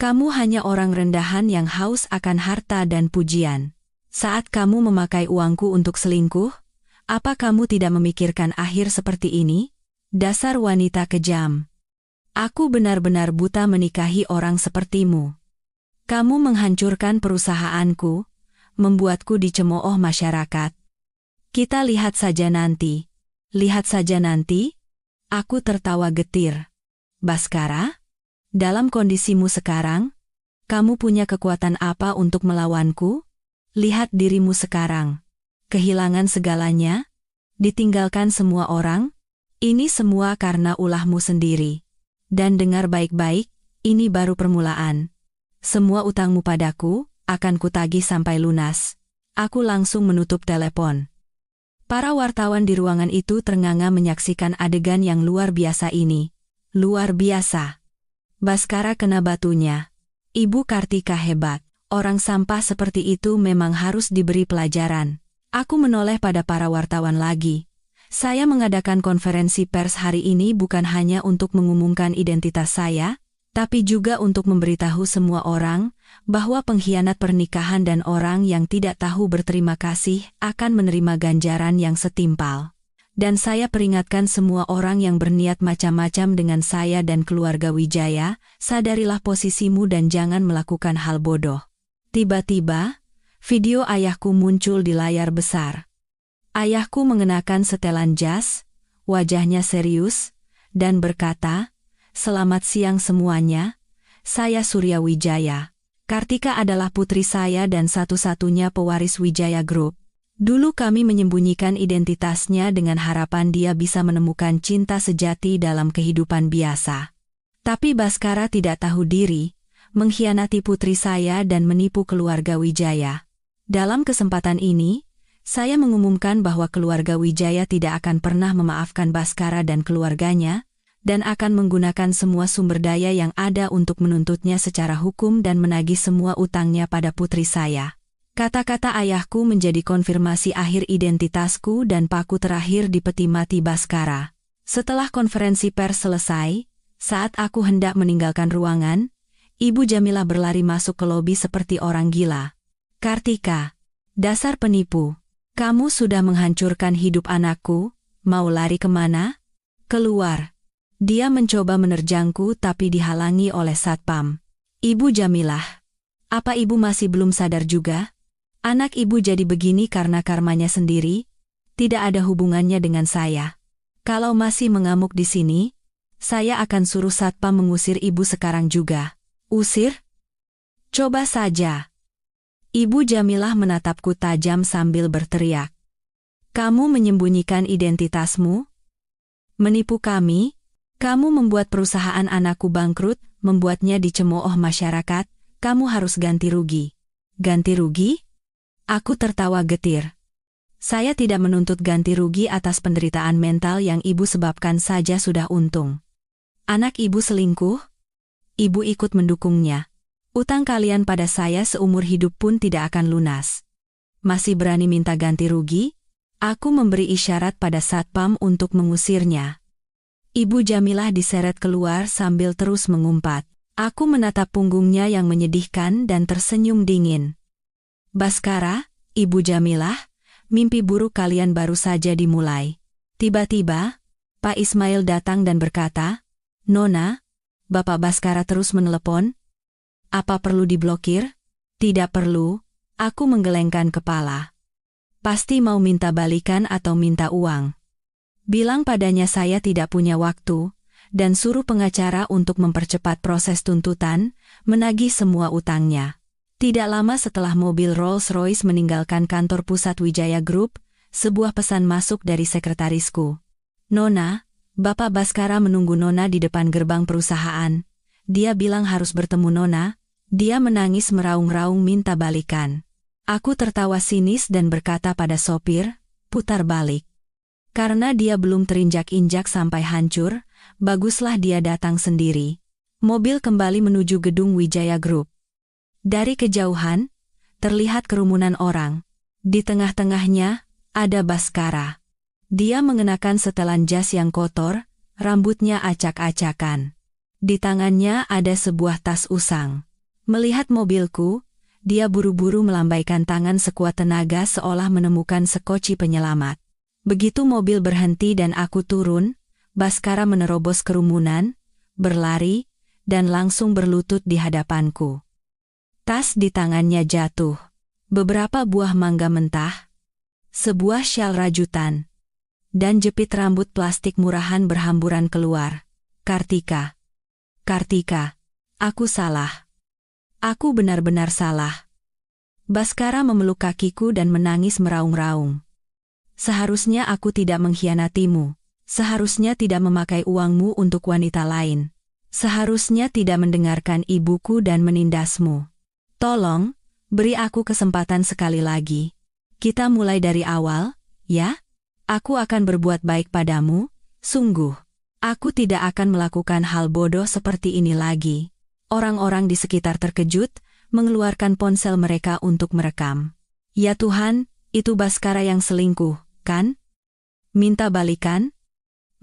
kamu hanya orang rendahan yang haus akan harta dan pujian. Saat kamu memakai uangku untuk selingkuh, apa kamu tidak memikirkan akhir seperti ini? Dasar wanita kejam. Aku benar-benar buta menikahi orang sepertimu. Kamu menghancurkan perusahaanku, membuatku dicemooh masyarakat. Kita lihat saja nanti. Lihat saja nanti. Aku tertawa getir. Baskara, dalam kondisimu sekarang, kamu punya kekuatan apa untuk melawanku? Lihat dirimu sekarang. Kehilangan segalanya, ditinggalkan semua orang, ini semua karena ulahmu sendiri. Dan dengar baik-baik, ini baru permulaan. Semua utangmu padaku, akan kutagih sampai lunas. Aku langsung menutup telepon. Para wartawan di ruangan itu ternganga menyaksikan adegan yang luar biasa ini. Luar biasa. Baskara kena batunya. Ibu Kartika hebat. Orang sampah seperti itu memang harus diberi pelajaran. Aku menoleh pada para wartawan lagi. Saya mengadakan konferensi pers hari ini bukan hanya untuk mengumumkan identitas saya, tapi juga untuk memberitahu semua orang bahwa pengkhianat pernikahan dan orang yang tidak tahu berterima kasih akan menerima ganjaran yang setimpal. Dan saya peringatkan semua orang yang berniat macam-macam dengan saya dan keluarga Wijaya, sadarilah posisimu dan jangan melakukan hal bodoh. Tiba-tiba, video ayahku muncul di layar besar. Ayahku mengenakan setelan jas, wajahnya serius, dan berkata, Selamat siang semuanya, saya Surya Wijaya. Kartika adalah putri saya dan satu-satunya pewaris Wijaya Group. Dulu kami menyembunyikan identitasnya dengan harapan dia bisa menemukan cinta sejati dalam kehidupan biasa. Tapi Baskara tidak tahu diri, mengkhianati putri saya dan menipu keluarga Wijaya. Dalam kesempatan ini, saya mengumumkan bahwa keluarga Wijaya tidak akan pernah memaafkan Baskara dan keluarganya, dan akan menggunakan semua sumber daya yang ada untuk menuntutnya secara hukum dan menagih semua utangnya pada putri saya. Kata-kata ayahku menjadi konfirmasi akhir identitasku dan paku terakhir di peti mati Baskara. Setelah konferensi pers selesai, saat aku hendak meninggalkan ruangan, Ibu Jamilah berlari masuk ke lobi seperti orang gila. Kartika, dasar penipu. Kamu sudah menghancurkan hidup anakku, mau lari kemana? Keluar. Dia mencoba menerjangku tapi dihalangi oleh satpam. Ibu Jamilah, apa ibu masih belum sadar juga? Anak ibu jadi begini karena karmanya sendiri, tidak ada hubungannya dengan saya. Kalau masih mengamuk di sini, saya akan suruh satpam mengusir ibu sekarang juga. Usir? Coba saja. Ibu Jamilah menatapku tajam sambil berteriak. Kamu menyembunyikan identitasmu? Menipu kami? Kamu membuat perusahaan anakku bangkrut, membuatnya dicemooh masyarakat, kamu harus ganti rugi. Ganti rugi? Aku tertawa getir. Saya tidak menuntut ganti rugi atas penderitaan mental yang ibu sebabkan saja sudah untung. Anak ibu selingkuh? Ibu ikut mendukungnya. Utang kalian pada saya seumur hidup pun tidak akan lunas. Masih berani minta ganti rugi? Aku memberi isyarat pada satpam untuk mengusirnya. Ibu Jamilah diseret keluar sambil terus mengumpat. Aku menatap punggungnya yang menyedihkan dan tersenyum dingin. Baskara, Ibu Jamilah, mimpi buruk kalian baru saja dimulai. Tiba-tiba, Pak Ismail datang dan berkata, Nona, Bapak Baskara terus menelepon. Apa perlu diblokir? Tidak perlu, aku menggelengkan kepala. Pasti mau minta balikan atau minta uang. Bilang padanya saya tidak punya waktu, dan suruh pengacara untuk mempercepat proses tuntutan, menagih semua utangnya. Tidak lama setelah mobil Rolls-Royce meninggalkan kantor pusat Wijaya Group, sebuah pesan masuk dari sekretarisku. Nona, Bapak Baskara menunggu Nona di depan gerbang perusahaan. Dia bilang harus bertemu Nona. Dia menangis meraung-raung minta balikan. Aku tertawa sinis dan berkata pada sopir, putar balik. Karena dia belum terinjak-injak sampai hancur, baguslah dia datang sendiri. Mobil kembali menuju gedung Wijaya Group. Dari kejauhan, terlihat kerumunan orang. Di tengah-tengahnya, ada Baskara. Dia mengenakan setelan jas yang kotor, rambutnya acak-acakan. Di tangannya ada sebuah tas usang. Melihat mobilku, dia buru-buru melambaikan tangan sekuat tenaga seolah menemukan sekoci penyelamat. Begitu mobil berhenti dan aku turun, Baskara menerobos kerumunan, berlari, dan langsung berlutut di hadapanku. Tas di tangannya jatuh. Beberapa buah mangga mentah, sebuah syal rajutan, dan jepit rambut plastik murahan berhamburan keluar. Kartika. Kartika. Aku salah. Aku benar-benar salah. Baskara memeluk kakiku dan menangis meraung-raung. Seharusnya aku tidak mengkhianatimu. Seharusnya tidak memakai uangmu untuk wanita lain. Seharusnya tidak mendengarkan ibuku dan menindasmu. Tolong, beri aku kesempatan sekali lagi. Kita mulai dari awal, ya? Aku akan berbuat baik padamu, sungguh. Aku tidak akan melakukan hal bodoh seperti ini lagi. Orang-orang di sekitar terkejut, mengeluarkan ponsel mereka untuk merekam. Ya Tuhan, itu Baskara yang selingkuh, kan? Minta balikan?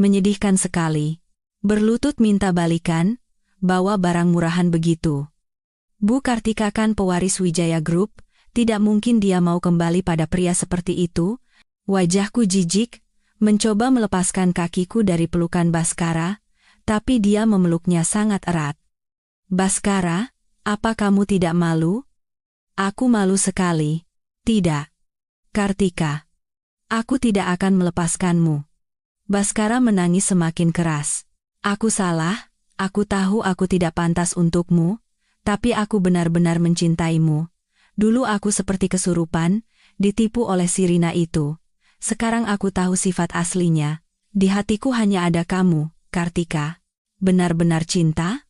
Menyedihkan sekali. Berlutut minta balikan, bawa barang murahan begitu. Bu Kartika kan pewaris Wijaya Group, tidak mungkin dia mau kembali pada pria seperti itu. Wajahku jijik, mencoba melepaskan kakiku dari pelukan Baskara, tapi dia memeluknya sangat erat. Baskara, apa kamu tidak malu? Aku malu sekali. Tidak. Kartika. Aku tidak akan melepaskanmu. Baskara menangis semakin keras. Aku salah, aku tahu aku tidak pantas untukmu, tapi aku benar-benar mencintaimu. Dulu aku seperti kesurupan, ditipu oleh sirina itu. Sekarang aku tahu sifat aslinya. Di hatiku hanya ada kamu, Kartika. Benar-benar cinta?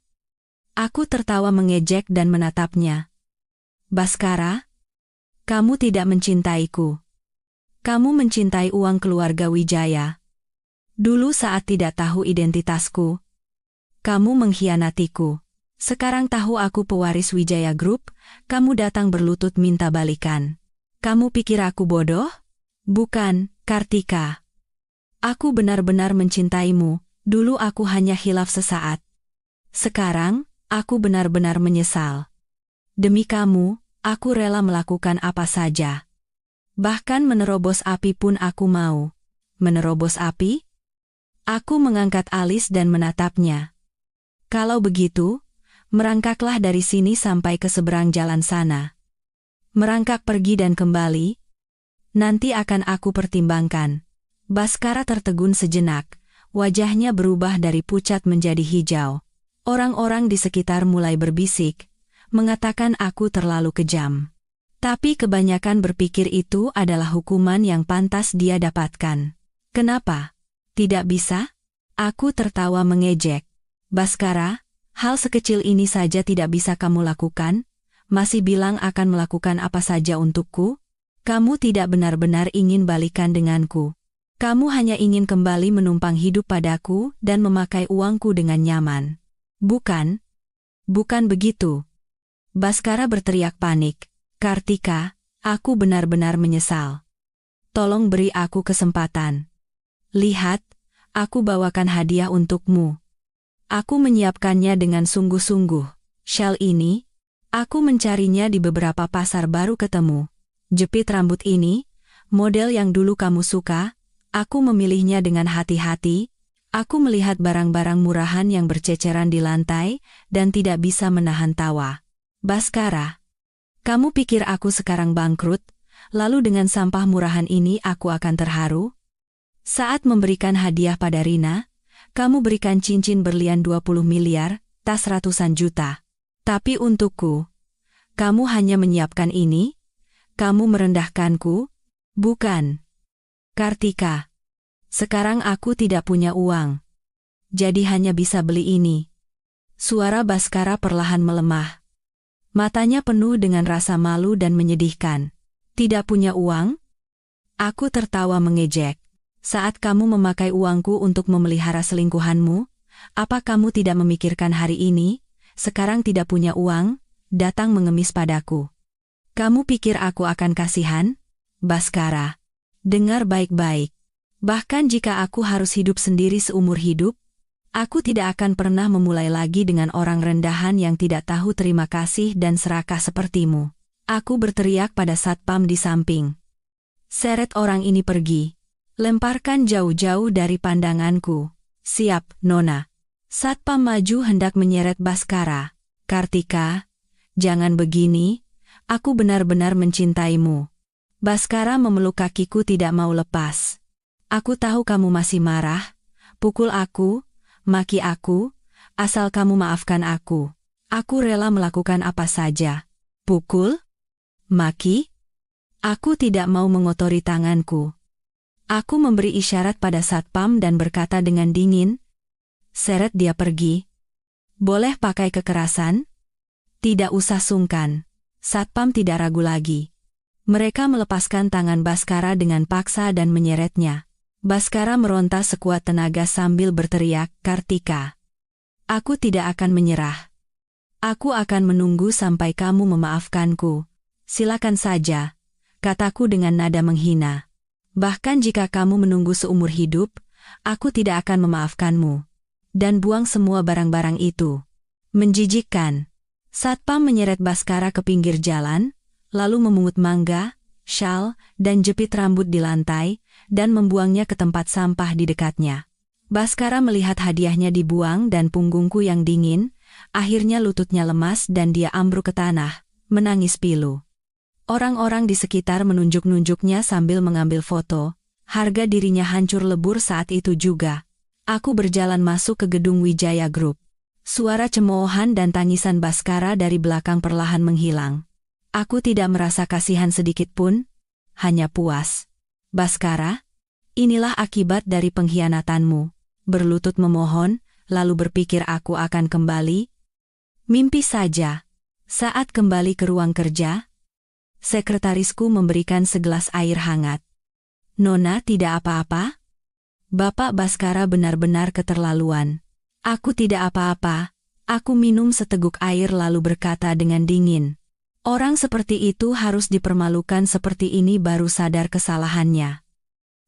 Aku tertawa mengejek dan menatapnya. Baskara, kamu tidak mencintaiku. Kamu mencintai uang keluarga Wijaya. Dulu saat tidak tahu identitasku, kamu mengkhianatiku. Sekarang tahu aku pewaris Wijaya Group, kamu datang berlutut minta balikan. Kamu pikir aku bodoh? Bukan, Kartika. Aku benar-benar mencintaimu, dulu aku hanya khilaf sesaat. Sekarang, aku benar-benar menyesal. Demi kamu, aku rela melakukan apa saja. Bahkan menerobos api pun aku mau. Menerobos api? Aku mengangkat alis dan menatapnya. Kalau begitu, merangkaklah dari sini sampai ke seberang jalan sana. Merangkak pergi dan kembali, nanti akan aku pertimbangkan. Baskara tertegun sejenak, wajahnya berubah dari pucat menjadi hijau. Orang-orang di sekitar mulai berbisik, mengatakan aku terlalu kejam. Tapi kebanyakan berpikir itu adalah hukuman yang pantas dia dapatkan. Kenapa? Tidak bisa? Aku tertawa mengejek. Baskara, hal sekecil ini saja tidak bisa kamu lakukan? Masih bilang akan melakukan apa saja untukku? Kamu tidak benar-benar ingin balikan denganku. Kamu hanya ingin kembali menumpang hidup padaku dan memakai uangku dengan nyaman. Bukan? Bukan begitu. Baskara berteriak panik. Kartika, aku benar-benar menyesal. Tolong beri aku kesempatan. Lihat, aku bawakan hadiah untukmu. Aku menyiapkannya dengan sungguh-sungguh. Syal ini, aku mencarinya di beberapa pasar baru ketemu. Jepit rambut ini, model yang dulu kamu suka, aku memilihnya dengan hati-hati. Aku melihat barang-barang murahan yang berceceran di lantai, dan tidak bisa menahan tawa. Baskara, kamu pikir aku sekarang bangkrut, lalu dengan sampah murahan ini aku akan terharu? Saat memberikan hadiah pada Rina, kamu berikan cincin berlian 20 miliar, tas ratusan juta. Tapi untukku, kamu hanya menyiapkan ini? Kamu merendahkanku? Bukan. Kartika. Sekarang aku tidak punya uang. Jadi hanya bisa beli ini. Suara Baskara perlahan melemah. Matanya penuh dengan rasa malu dan menyedihkan. Tidak punya uang? Aku tertawa mengejek. Saat kamu memakai uangku untuk memelihara selingkuhanmu, apa kamu tidak memikirkan hari ini, sekarang tidak punya uang, datang mengemis padaku. Kamu pikir aku akan kasihan? Baskara. Dengar baik-baik. Bahkan jika aku harus hidup sendiri seumur hidup, aku tidak akan pernah memulai lagi dengan orang rendahan yang tidak tahu terima kasih dan serakah sepertimu. Aku berteriak pada satpam di samping. Seret orang ini pergi. Lemparkan jauh-jauh dari pandanganku. Siap, Nona. Satpam maju hendak menyeret Baskara. Kartika, jangan begini, aku benar-benar mencintaimu. Baskara memeluk kakiku tidak mau lepas. Aku tahu kamu masih marah, pukul aku, maki aku, asal kamu maafkan aku. Aku rela melakukan apa saja. Pukul? Maki? Aku tidak mau mengotori tanganku. Aku memberi isyarat pada satpam dan berkata dengan dingin, seret dia pergi. Boleh pakai kekerasan? Tidak usah sungkan. Satpam tidak ragu lagi. Mereka melepaskan tangan Baskara dengan paksa dan menyeretnya. Baskara meronta sekuat tenaga sambil berteriak, Kartika. Aku tidak akan menyerah. Aku akan menunggu sampai kamu memaafkanku. Silakan saja, kataku dengan nada menghina. Bahkan jika kamu menunggu seumur hidup, aku tidak akan memaafkanmu. Dan buang semua barang-barang itu. Menjijikkan. Satpam menyeret Baskara ke pinggir jalan, lalu memungut mangga, syal, dan jepit rambut di lantai, dan membuangnya ke tempat sampah di dekatnya. Baskara melihat hadiahnya dibuang dan punggungku yang dingin, akhirnya lututnya lemas dan dia ambruk ke tanah, menangis pilu. Orang-orang di sekitar menunjuk-nunjuknya sambil mengambil foto. Harga dirinya hancur lebur saat itu juga. Aku berjalan masuk ke gedung Wijaya Group. Suara cemoohan dan tangisan Baskara dari belakang perlahan menghilang. Aku tidak merasa kasihan sedikit pun, hanya puas. Baskara, inilah akibat dari pengkhianatanmu. Berlutut memohon, lalu berpikir aku akan kembali. Mimpi saja. Saat kembali ke ruang kerja, sekretarisku memberikan segelas air hangat. Nona tidak apa-apa? Bapak Baskara benar-benar keterlaluan. Aku tidak apa-apa. Aku minum seteguk air lalu berkata dengan dingin. Orang seperti itu harus dipermalukan seperti ini baru sadar kesalahannya.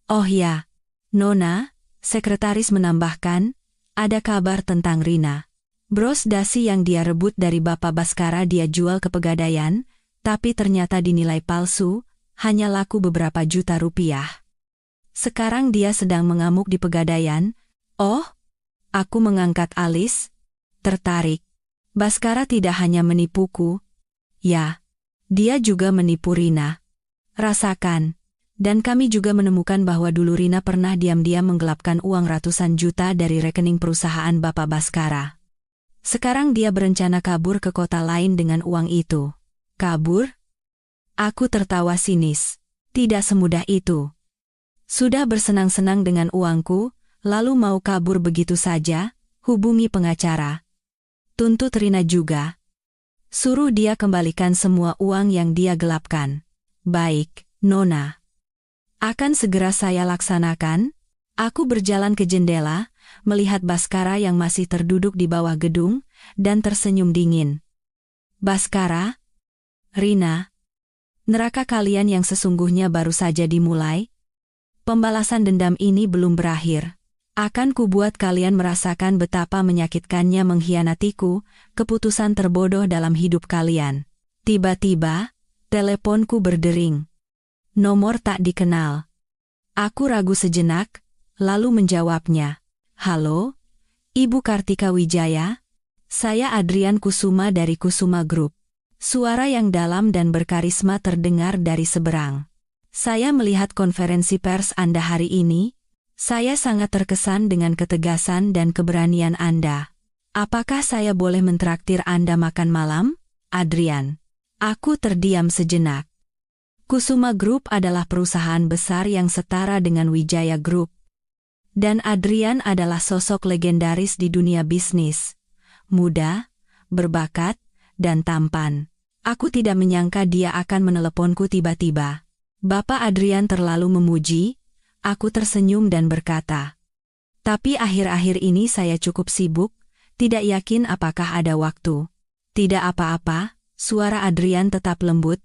Oh ya, Nona, sekretaris menambahkan, ada kabar tentang Rina. Bros dasi yang dia rebut dari Bapak Baskara dia jual ke Pegadaian, tapi ternyata dinilai palsu, hanya laku beberapa juta rupiah. Sekarang dia sedang mengamuk di Pegadaian. Oh? Aku mengangkat alis, tertarik. Baskara tidak hanya menipuku. Ya, dia juga menipu Rina. Rasakan. Dan kami juga menemukan bahwa dulu Rina pernah diam-diam menggelapkan uang ratusan juta dari rekening perusahaan Bapak Baskara. Sekarang dia berencana kabur ke kota lain dengan uang itu. Kabur? Aku tertawa sinis. Tidak semudah itu. Sudah bersenang-senang dengan uangku, lalu mau kabur begitu saja, hubungi pengacara. Tuntut Rina juga. Suruh dia kembalikan semua uang yang dia gelapkan. Baik, Nona. Akan segera saya laksanakan. Aku berjalan ke jendela, melihat Baskara yang masih terduduk di bawah gedung, dan tersenyum dingin. Baskara? Rina, neraka kalian yang sesungguhnya baru saja dimulai. Pembalasan dendam ini belum berakhir. Akan kubuat kalian merasakan betapa menyakitkannya mengkhianatiku, keputusan terbodoh dalam hidup kalian. Tiba-tiba, teleponku berdering. Nomor tak dikenal. Aku ragu sejenak, lalu menjawabnya. Halo, Ibu Kartika Wijaya? Saya Adrian Kusuma dari Kusuma Group. Suara yang dalam dan berkarisma terdengar dari seberang. Saya melihat konferensi pers Anda hari ini. Saya sangat terkesan dengan ketegasan dan keberanian Anda. Apakah saya boleh mentraktir Anda makan malam, Adrian? Aku terdiam sejenak. Kusuma Group adalah perusahaan besar yang setara dengan Wijaya Group. Dan Adrian adalah sosok legendaris di dunia bisnis. Muda, berbakat, dan tampan. Aku tidak menyangka dia akan meneleponku tiba-tiba. Bapak Adrian terlalu memuji, aku tersenyum dan berkata. Tapi akhir-akhir ini saya cukup sibuk, tidak yakin apakah ada waktu. Tidak apa-apa, suara Adrian tetap lembut.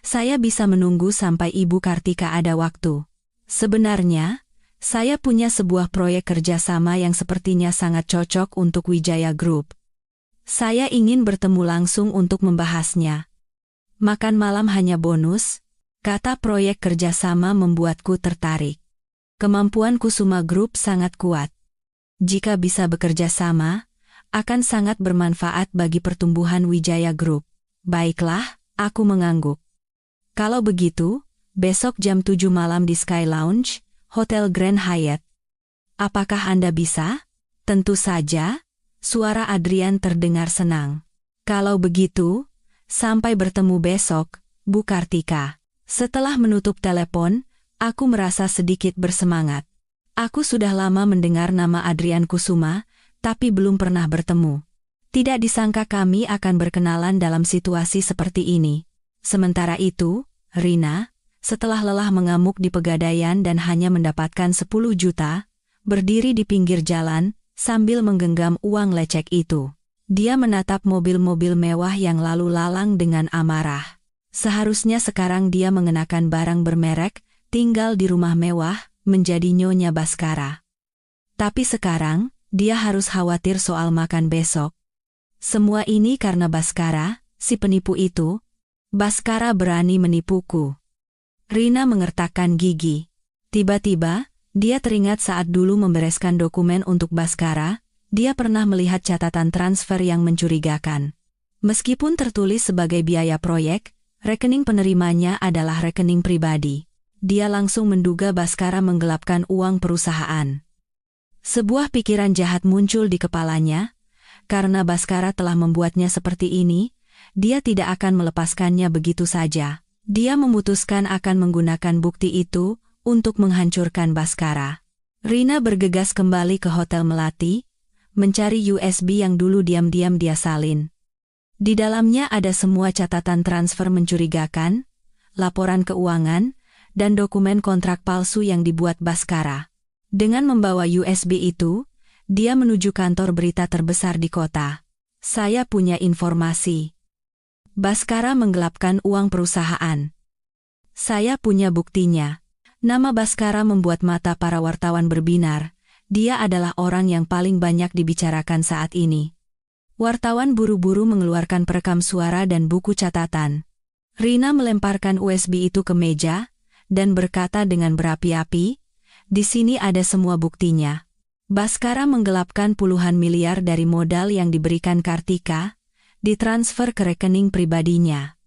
Saya bisa menunggu sampai Ibu Kartika ada waktu. Sebenarnya, saya punya sebuah proyek kerjasama yang sepertinya sangat cocok untuk Wijaya Group. Saya ingin bertemu langsung untuk membahasnya. Makan malam hanya bonus, kata proyek kerjasama membuatku tertarik. Kemampuan Kusuma Group sangat kuat. Jika bisa bekerja sama, akan sangat bermanfaat bagi pertumbuhan Wijaya Group. Baiklah, aku mengangguk. Kalau begitu, besok jam 7 malam di Sky Lounge, Hotel Grand Hyatt. Apakah Anda bisa? Tentu saja, suara Adrian terdengar senang. Kalau begitu, sampai bertemu besok, Bu Kartika. Setelah menutup telepon, aku merasa sedikit bersemangat. Aku sudah lama mendengar nama Adrian Kusuma, tapi belum pernah bertemu. Tidak disangka kami akan berkenalan dalam situasi seperti ini. Sementara itu, Rina, setelah lelah mengamuk di Pegadaian dan hanya mendapatkan 10 juta, berdiri di pinggir jalan, sambil menggenggam uang lecek itu. Dia menatap mobil-mobil mewah yang lalu lalang dengan amarah. Seharusnya sekarang dia mengenakan barang bermerek, tinggal di rumah mewah, menjadi Nyonya Baskara. Tapi sekarang, dia harus khawatir soal makan besok. Semua ini karena Baskara, si penipu itu. Baskara berani menipuku. Rina mengertakkan gigi. Tiba-tiba, dia teringat saat dulu membereskan dokumen untuk Baskara, dia pernah melihat catatan transfer yang mencurigakan. Meskipun tertulis sebagai biaya proyek, rekening penerimanya adalah rekening pribadi. Dia langsung menduga Baskara menggelapkan uang perusahaan. Sebuah pikiran jahat muncul di kepalanya, karena Baskara telah membuatnya seperti ini, dia tidak akan melepaskannya begitu saja. Dia memutuskan akan menggunakan bukti itu untuk menghancurkan Baskara. Rina bergegas kembali ke Hotel Melati, mencari USB yang dulu diam-diam dia salin. Di dalamnya ada semua catatan transfer mencurigakan, laporan keuangan, dan dokumen kontrak palsu yang dibuat Baskara. Dengan membawa USB itu, dia menuju kantor berita terbesar di kota. Saya punya informasi. Baskara menggelapkan uang perusahaan. Saya punya buktinya. Nama Baskara membuat mata para wartawan berbinar. Dia adalah orang yang paling banyak dibicarakan saat ini. Wartawan buru-buru mengeluarkan perekam suara dan buku catatan. Rina melemparkan USB itu ke meja, dan berkata dengan berapi-api, "Di sini ada semua buktinya." Baskara menggelapkan puluhan miliar dari modal yang diberikan Kartika, ditransfer ke rekening pribadinya.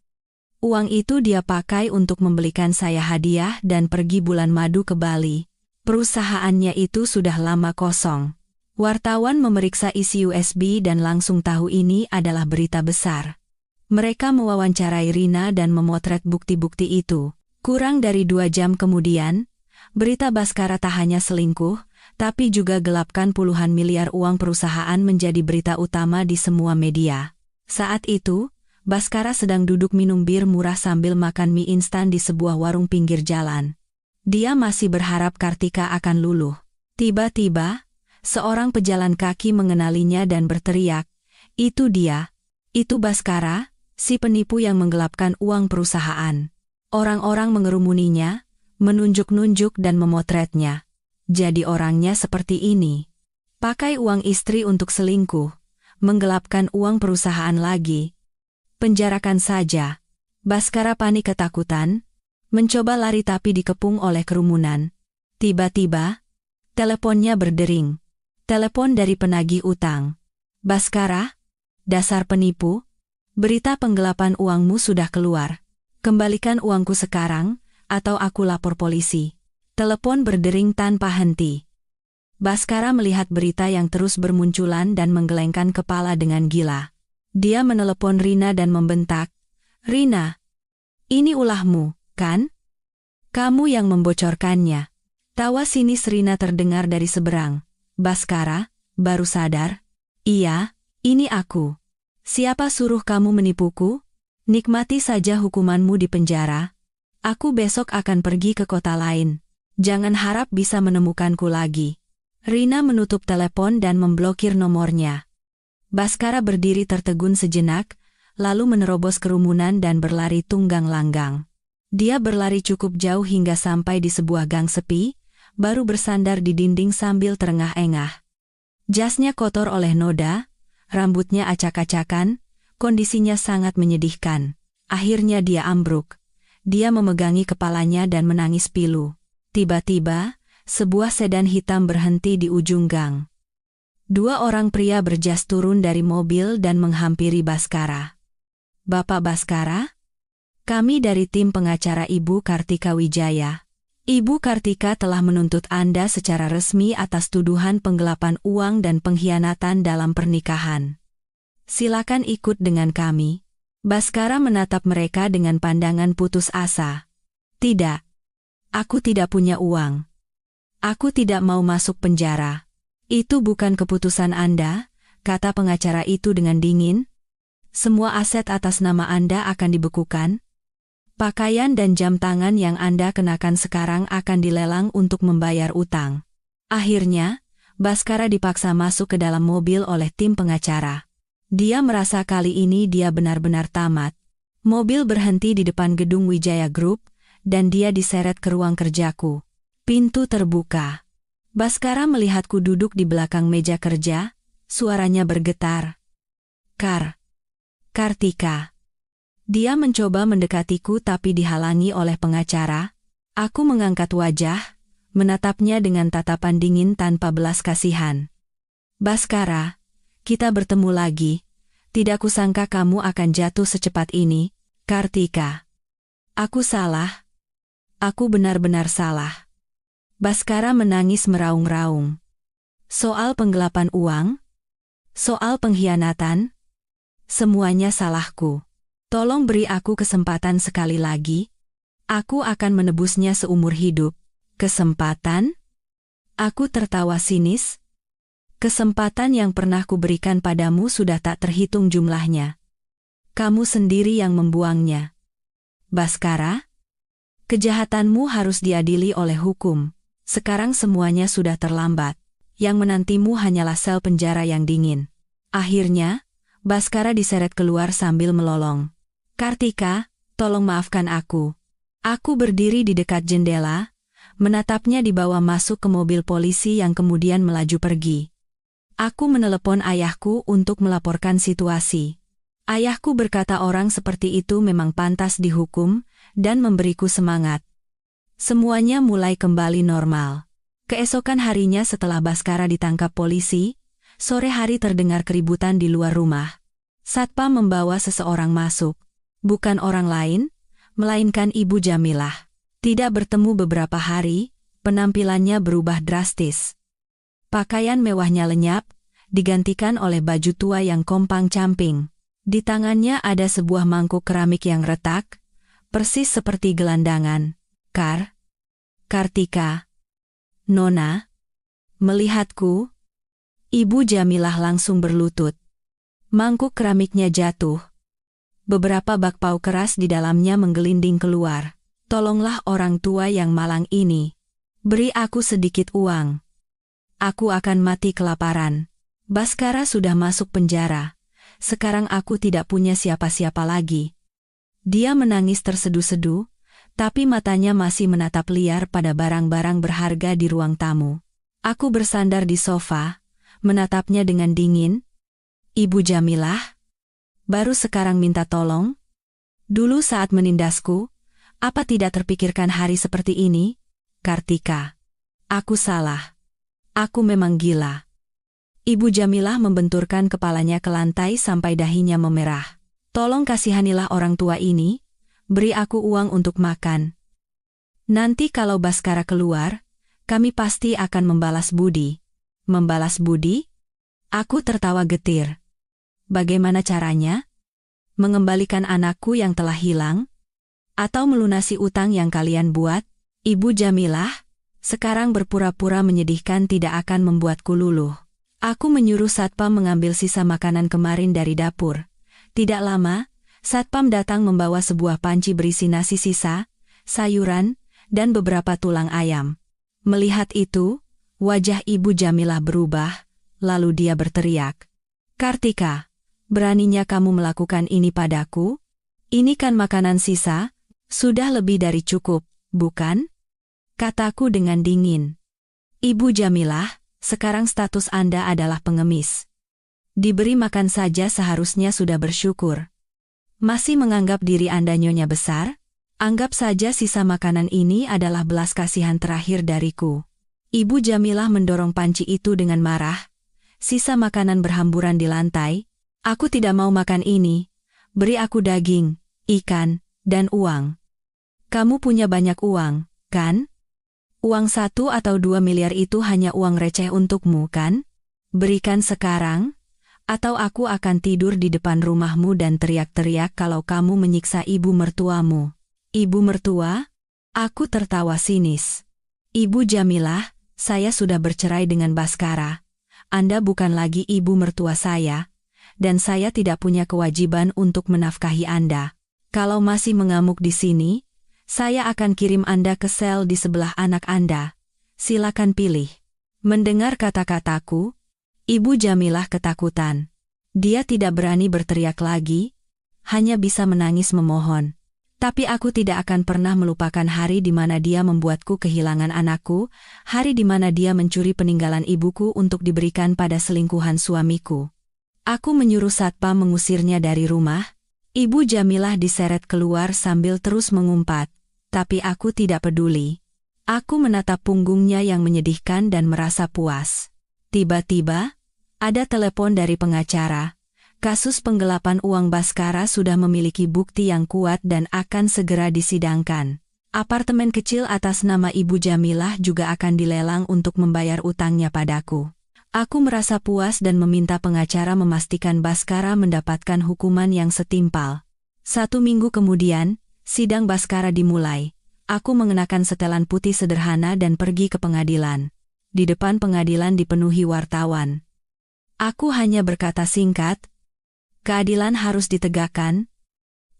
Uang itu dia pakai untuk membelikan saya hadiah dan pergi bulan madu ke Bali. Perusahaannya itu sudah lama kosong. Wartawan memeriksa isi USB dan langsung tahu ini adalah berita besar. Mereka mewawancarai Rina dan memotret bukti-bukti itu. Kurang dari 2 jam kemudian, berita Baskara tak hanya selingkuh, tapi juga gelapkan puluhan miliar uang perusahaan menjadi berita utama di semua media. Saat itu, Baskara sedang duduk minum bir murah sambil makan mie instan di sebuah warung pinggir jalan. Dia masih berharap Kartika akan luluh. Tiba-tiba, seorang pejalan kaki mengenalinya dan berteriak, "Itu dia. Itu Baskara, si penipu yang menggelapkan uang perusahaan." Orang-orang mengerumuninya, menunjuk-nunjuk dan memotretnya. Jadi orangnya seperti ini. Pakai uang istri untuk selingkuh, menggelapkan uang perusahaan lagi. Penjarakan saja. Baskara panik ketakutan, mencoba lari tapi dikepung oleh kerumunan. Tiba-tiba, teleponnya berdering. Telepon dari penagih utang. "Baskara, dasar penipu, berita penggelapan uangmu sudah keluar. Kembalikan uangku sekarang, atau aku lapor polisi." Telepon berdering tanpa henti. Baskara melihat berita yang terus bermunculan dan menggelengkan kepala dengan gila. Dia menelepon Rina dan membentak, "Rina, ini ulahmu. kan? Kamu yang membocorkannya. Tawa sinis Rina terdengar dari seberang. Baskara, baru sadar? Iya, ini aku. Siapa suruh kamu menipuku? Nikmati saja hukumanmu di penjara. Aku besok akan pergi ke kota lain. Jangan harap bisa menemukanku lagi. Rina menutup telepon dan memblokir nomornya. Baskara berdiri tertegun sejenak, lalu menerobos kerumunan dan berlari tunggang langgang. Dia berlari cukup jauh hingga sampai di sebuah gang sepi, baru bersandar di dinding sambil terengah-engah. Jasnya kotor oleh noda, rambutnya acak-acakan, kondisinya sangat menyedihkan. Akhirnya dia ambruk. Dia memegangi kepalanya dan menangis pilu. Tiba-tiba, sebuah sedan hitam berhenti di ujung gang. Dua orang pria berjas turun dari mobil dan menghampiri Baskara. Bapak Baskara? Kami dari tim pengacara Ibu Kartika Wijaya. Ibu Kartika telah menuntut Anda secara resmi atas tuduhan penggelapan uang dan pengkhianatan dalam pernikahan. Silakan ikut dengan kami. Baskara menatap mereka dengan pandangan putus asa. Tidak. Aku tidak punya uang. Aku tidak mau masuk penjara. Itu bukan keputusan Anda, kata pengacara itu dengan dingin. Semua aset atas nama Anda akan dibekukan. Pakaian dan jam tangan yang Anda kenakan sekarang akan dilelang untuk membayar utang. Akhirnya, Baskara dipaksa masuk ke dalam mobil oleh tim pengacara. Dia merasa kali ini dia benar-benar tamat. Mobil berhenti di depan gedung Wijaya Group, dan dia diseret ke ruang kerjaku. Pintu terbuka. Baskara melihatku duduk di belakang meja kerja, suaranya bergetar. Kartika. Dia mencoba mendekatiku tapi dihalangi oleh pengacara. Aku mengangkat wajah, menatapnya dengan tatapan dingin tanpa belas kasihan. Baskara, kita bertemu lagi. Tidak kusangka kamu akan jatuh secepat ini, Kartika. Aku salah. Aku benar-benar salah. Baskara menangis meraung-raung. Soal penggelapan uang? Soal pengkhianatan? Semuanya salahku. Tolong beri aku kesempatan sekali lagi. Aku akan menebusnya seumur hidup. Kesempatan? Aku tertawa sinis. Kesempatan yang pernah kuberikan padamu sudah tak terhitung jumlahnya. Kamu sendiri yang membuangnya. Baskara? Kejahatanmu harus diadili oleh hukum. Sekarang semuanya sudah terlambat. Yang menantimu hanyalah sel penjara yang dingin. Akhirnya, Baskara diseret keluar sambil melolong. Kartika, tolong maafkan aku. Aku berdiri di dekat jendela, menatapnya dibawa masuk ke mobil polisi yang kemudian melaju pergi. Aku menelepon ayahku untuk melaporkan situasi. Ayahku berkata orang seperti itu memang pantas dihukum, dan memberiku semangat. Semuanya mulai kembali normal. Keesokan harinya setelah Baskara ditangkap polisi, sore hari terdengar keributan di luar rumah. Satpam membawa seseorang masuk. Bukan orang lain, melainkan Ibu Jamilah. Tidak bertemu beberapa hari, penampilannya berubah drastis. Pakaian mewahnya lenyap, digantikan oleh baju tua yang kompang-camping. Di tangannya ada sebuah mangkuk keramik yang retak, persis seperti gelandangan. Kartika. Nona. Melihatku, Ibu Jamilah langsung berlutut. Mangkuk keramiknya jatuh. Beberapa bakpao keras di dalamnya menggelinding keluar. Tolonglah orang tua yang malang ini. Beri aku sedikit uang. Aku akan mati kelaparan. Baskara sudah masuk penjara. Sekarang aku tidak punya siapa-siapa lagi. Dia menangis terseduh-seduh, tapi matanya masih menatap liar pada barang-barang berharga di ruang tamu. Aku bersandar di sofa, menatapnya dengan dingin. Ibu Jamilah? Baru sekarang minta tolong? Dulu saat menindasku, apa tidak terpikirkan hari seperti ini? Kartika. Aku salah. Aku memang gila. Ibu Jamilah membenturkan kepalanya ke lantai sampai dahinya memerah. Tolong kasihanilah orang tua ini, beri aku uang untuk makan. Nanti kalau Baskara keluar, kami pasti akan membalas budi. Membalas budi? Aku tertawa getir. Bagaimana caranya? Mengembalikan anakku yang telah hilang? Atau melunasi utang yang kalian buat? Ibu Jamilah, sekarang berpura-pura menyedihkan tidak akan membuatku luluh. Aku menyuruh Satpam mengambil sisa makanan kemarin dari dapur. Tidak lama, Satpam datang membawa sebuah panci berisi nasi sisa, sayuran, dan beberapa tulang ayam. Melihat itu, wajah Ibu Jamilah berubah, lalu dia berteriak, "Kartika, beraninya kamu melakukan ini padaku? Ini kan makanan sisa, sudah lebih dari cukup, bukan?" Kataku dengan dingin. "Ibu Jamilah, sekarang status Anda adalah pengemis. Diberi makan saja seharusnya sudah bersyukur. Masih menganggap diri Anda nyonya besar? Anggap saja sisa makanan ini adalah belas kasihan terakhir dariku." Ibu Jamilah mendorong panci itu dengan marah. Sisa makanan berhamburan di lantai. "Aku tidak mau makan ini. Beri aku daging, ikan, dan uang. Kamu punya banyak uang, kan? Uang 1 atau 2 miliar itu hanya uang receh untukmu, kan? Berikan sekarang, atau aku akan tidur di depan rumahmu dan teriak-teriak kalau kamu menyiksa ibu mertuamu." "Ibu mertua?" Aku tertawa sinis. "Ibu Jamilah, saya sudah bercerai dengan Baskara. Anda bukan lagi ibu mertua saya, dan saya tidak punya kewajiban untuk menafkahi Anda. Kalau masih mengamuk di sini, saya akan kirim Anda ke sel di sebelah anak Anda. Silakan pilih." Mendengar kata-kataku, Ibu Jamilah ketakutan. Dia tidak berani berteriak lagi, hanya bisa menangis memohon. Tapi aku tidak akan pernah melupakan hari di mana dia membuatku kehilangan anakku, hari di mana dia mencuri peninggalan ibuku untuk diberikan pada selingkuhan suamiku. Aku menyuruh Satpam mengusirnya dari rumah. Ibu Jamilah diseret keluar sambil terus mengumpat, tapi aku tidak peduli. Aku menatap punggungnya yang menyedihkan dan merasa puas. Tiba-tiba, ada telepon dari pengacara. Kasus penggelapan uang Baskara sudah memiliki bukti yang kuat dan akan segera disidangkan. Apartemen kecil atas nama Ibu Jamilah juga akan dilelang untuk membayar utangnya padaku. Aku merasa puas dan meminta pengacara memastikan Baskara mendapatkan hukuman yang setimpal. 1 minggu kemudian, sidang Baskara dimulai. Aku mengenakan setelan putih sederhana dan pergi ke pengadilan. Di depan pengadilan dipenuhi wartawan. Aku hanya berkata singkat, "Keadilan harus ditegakkan,"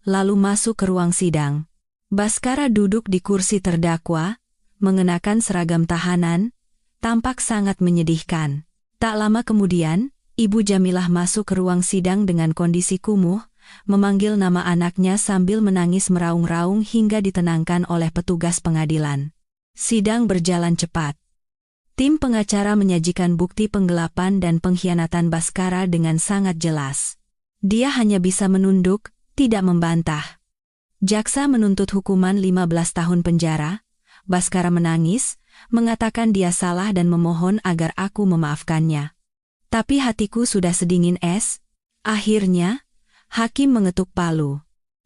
lalu masuk ke ruang sidang. Baskara duduk di kursi terdakwa, mengenakan seragam tahanan, tampak sangat menyedihkan. Tak lama kemudian, Ibu Jamilah masuk ke ruang sidang dengan kondisi kumuh, memanggil nama anaknya sambil menangis meraung-raung hingga ditenangkan oleh petugas pengadilan. Sidang berjalan cepat. Tim pengacara menyajikan bukti penggelapan dan pengkhianatan Baskara dengan sangat jelas. Dia hanya bisa menunduk, tidak membantah. Jaksa menuntut hukuman 15 tahun penjara. Baskara menangis, mengatakan dia salah dan memohon agar aku memaafkannya. Tapi hatiku sudah sedingin es. Akhirnya, hakim mengetuk palu.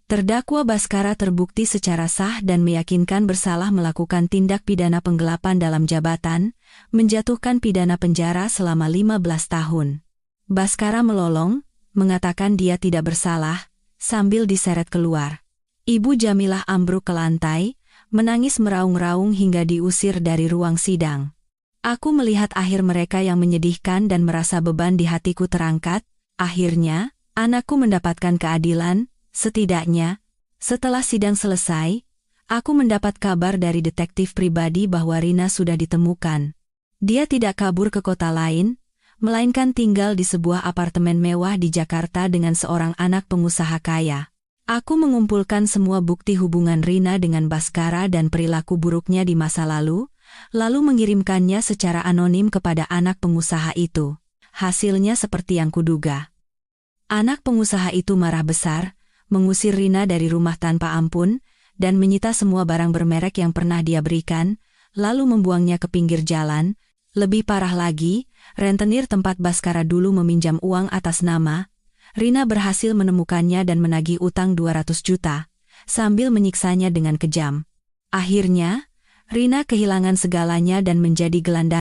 Terdakwa Baskara terbukti secara sah dan meyakinkan bersalah melakukan tindak pidana penggelapan dalam jabatan, menjatuhkan pidana penjara selama 15 tahun. Baskara melolong, mengatakan dia tidak bersalah, sambil diseret keluar. Ibu Jamilah ambruk ke lantai, menangis meraung-raung hingga diusir dari ruang sidang. Aku melihat akhir mereka yang menyedihkan dan merasa beban di hatiku terangkat. Akhirnya, anakku mendapatkan keadilan, setidaknya. Setelah sidang selesai, aku mendapat kabar dari detektif pribadi bahwa Rina sudah ditemukan. Dia tidak kabur ke kota lain, melainkan tinggal di sebuah apartemen mewah di Jakarta dengan seorang anak pengusaha kaya. Aku mengumpulkan semua bukti hubungan Rina dengan Baskara dan perilaku buruknya di masa lalu mengirimkannya secara anonim kepada anak pengusaha itu. Hasilnya seperti yang kuduga. Anak pengusaha itu marah besar, mengusir Rina dari rumah tanpa ampun, dan menyita semua barang bermerek yang pernah dia berikan, lalu membuangnya ke pinggir jalan. Lebih parah lagi, rentenir tempat Baskara dulu meminjam uang atas nama Rina berhasil menemukannya dan menagih utang 200 juta, sambil menyiksanya dengan kejam. Akhirnya, Rina kehilangan segalanya dan menjadi gelandangan.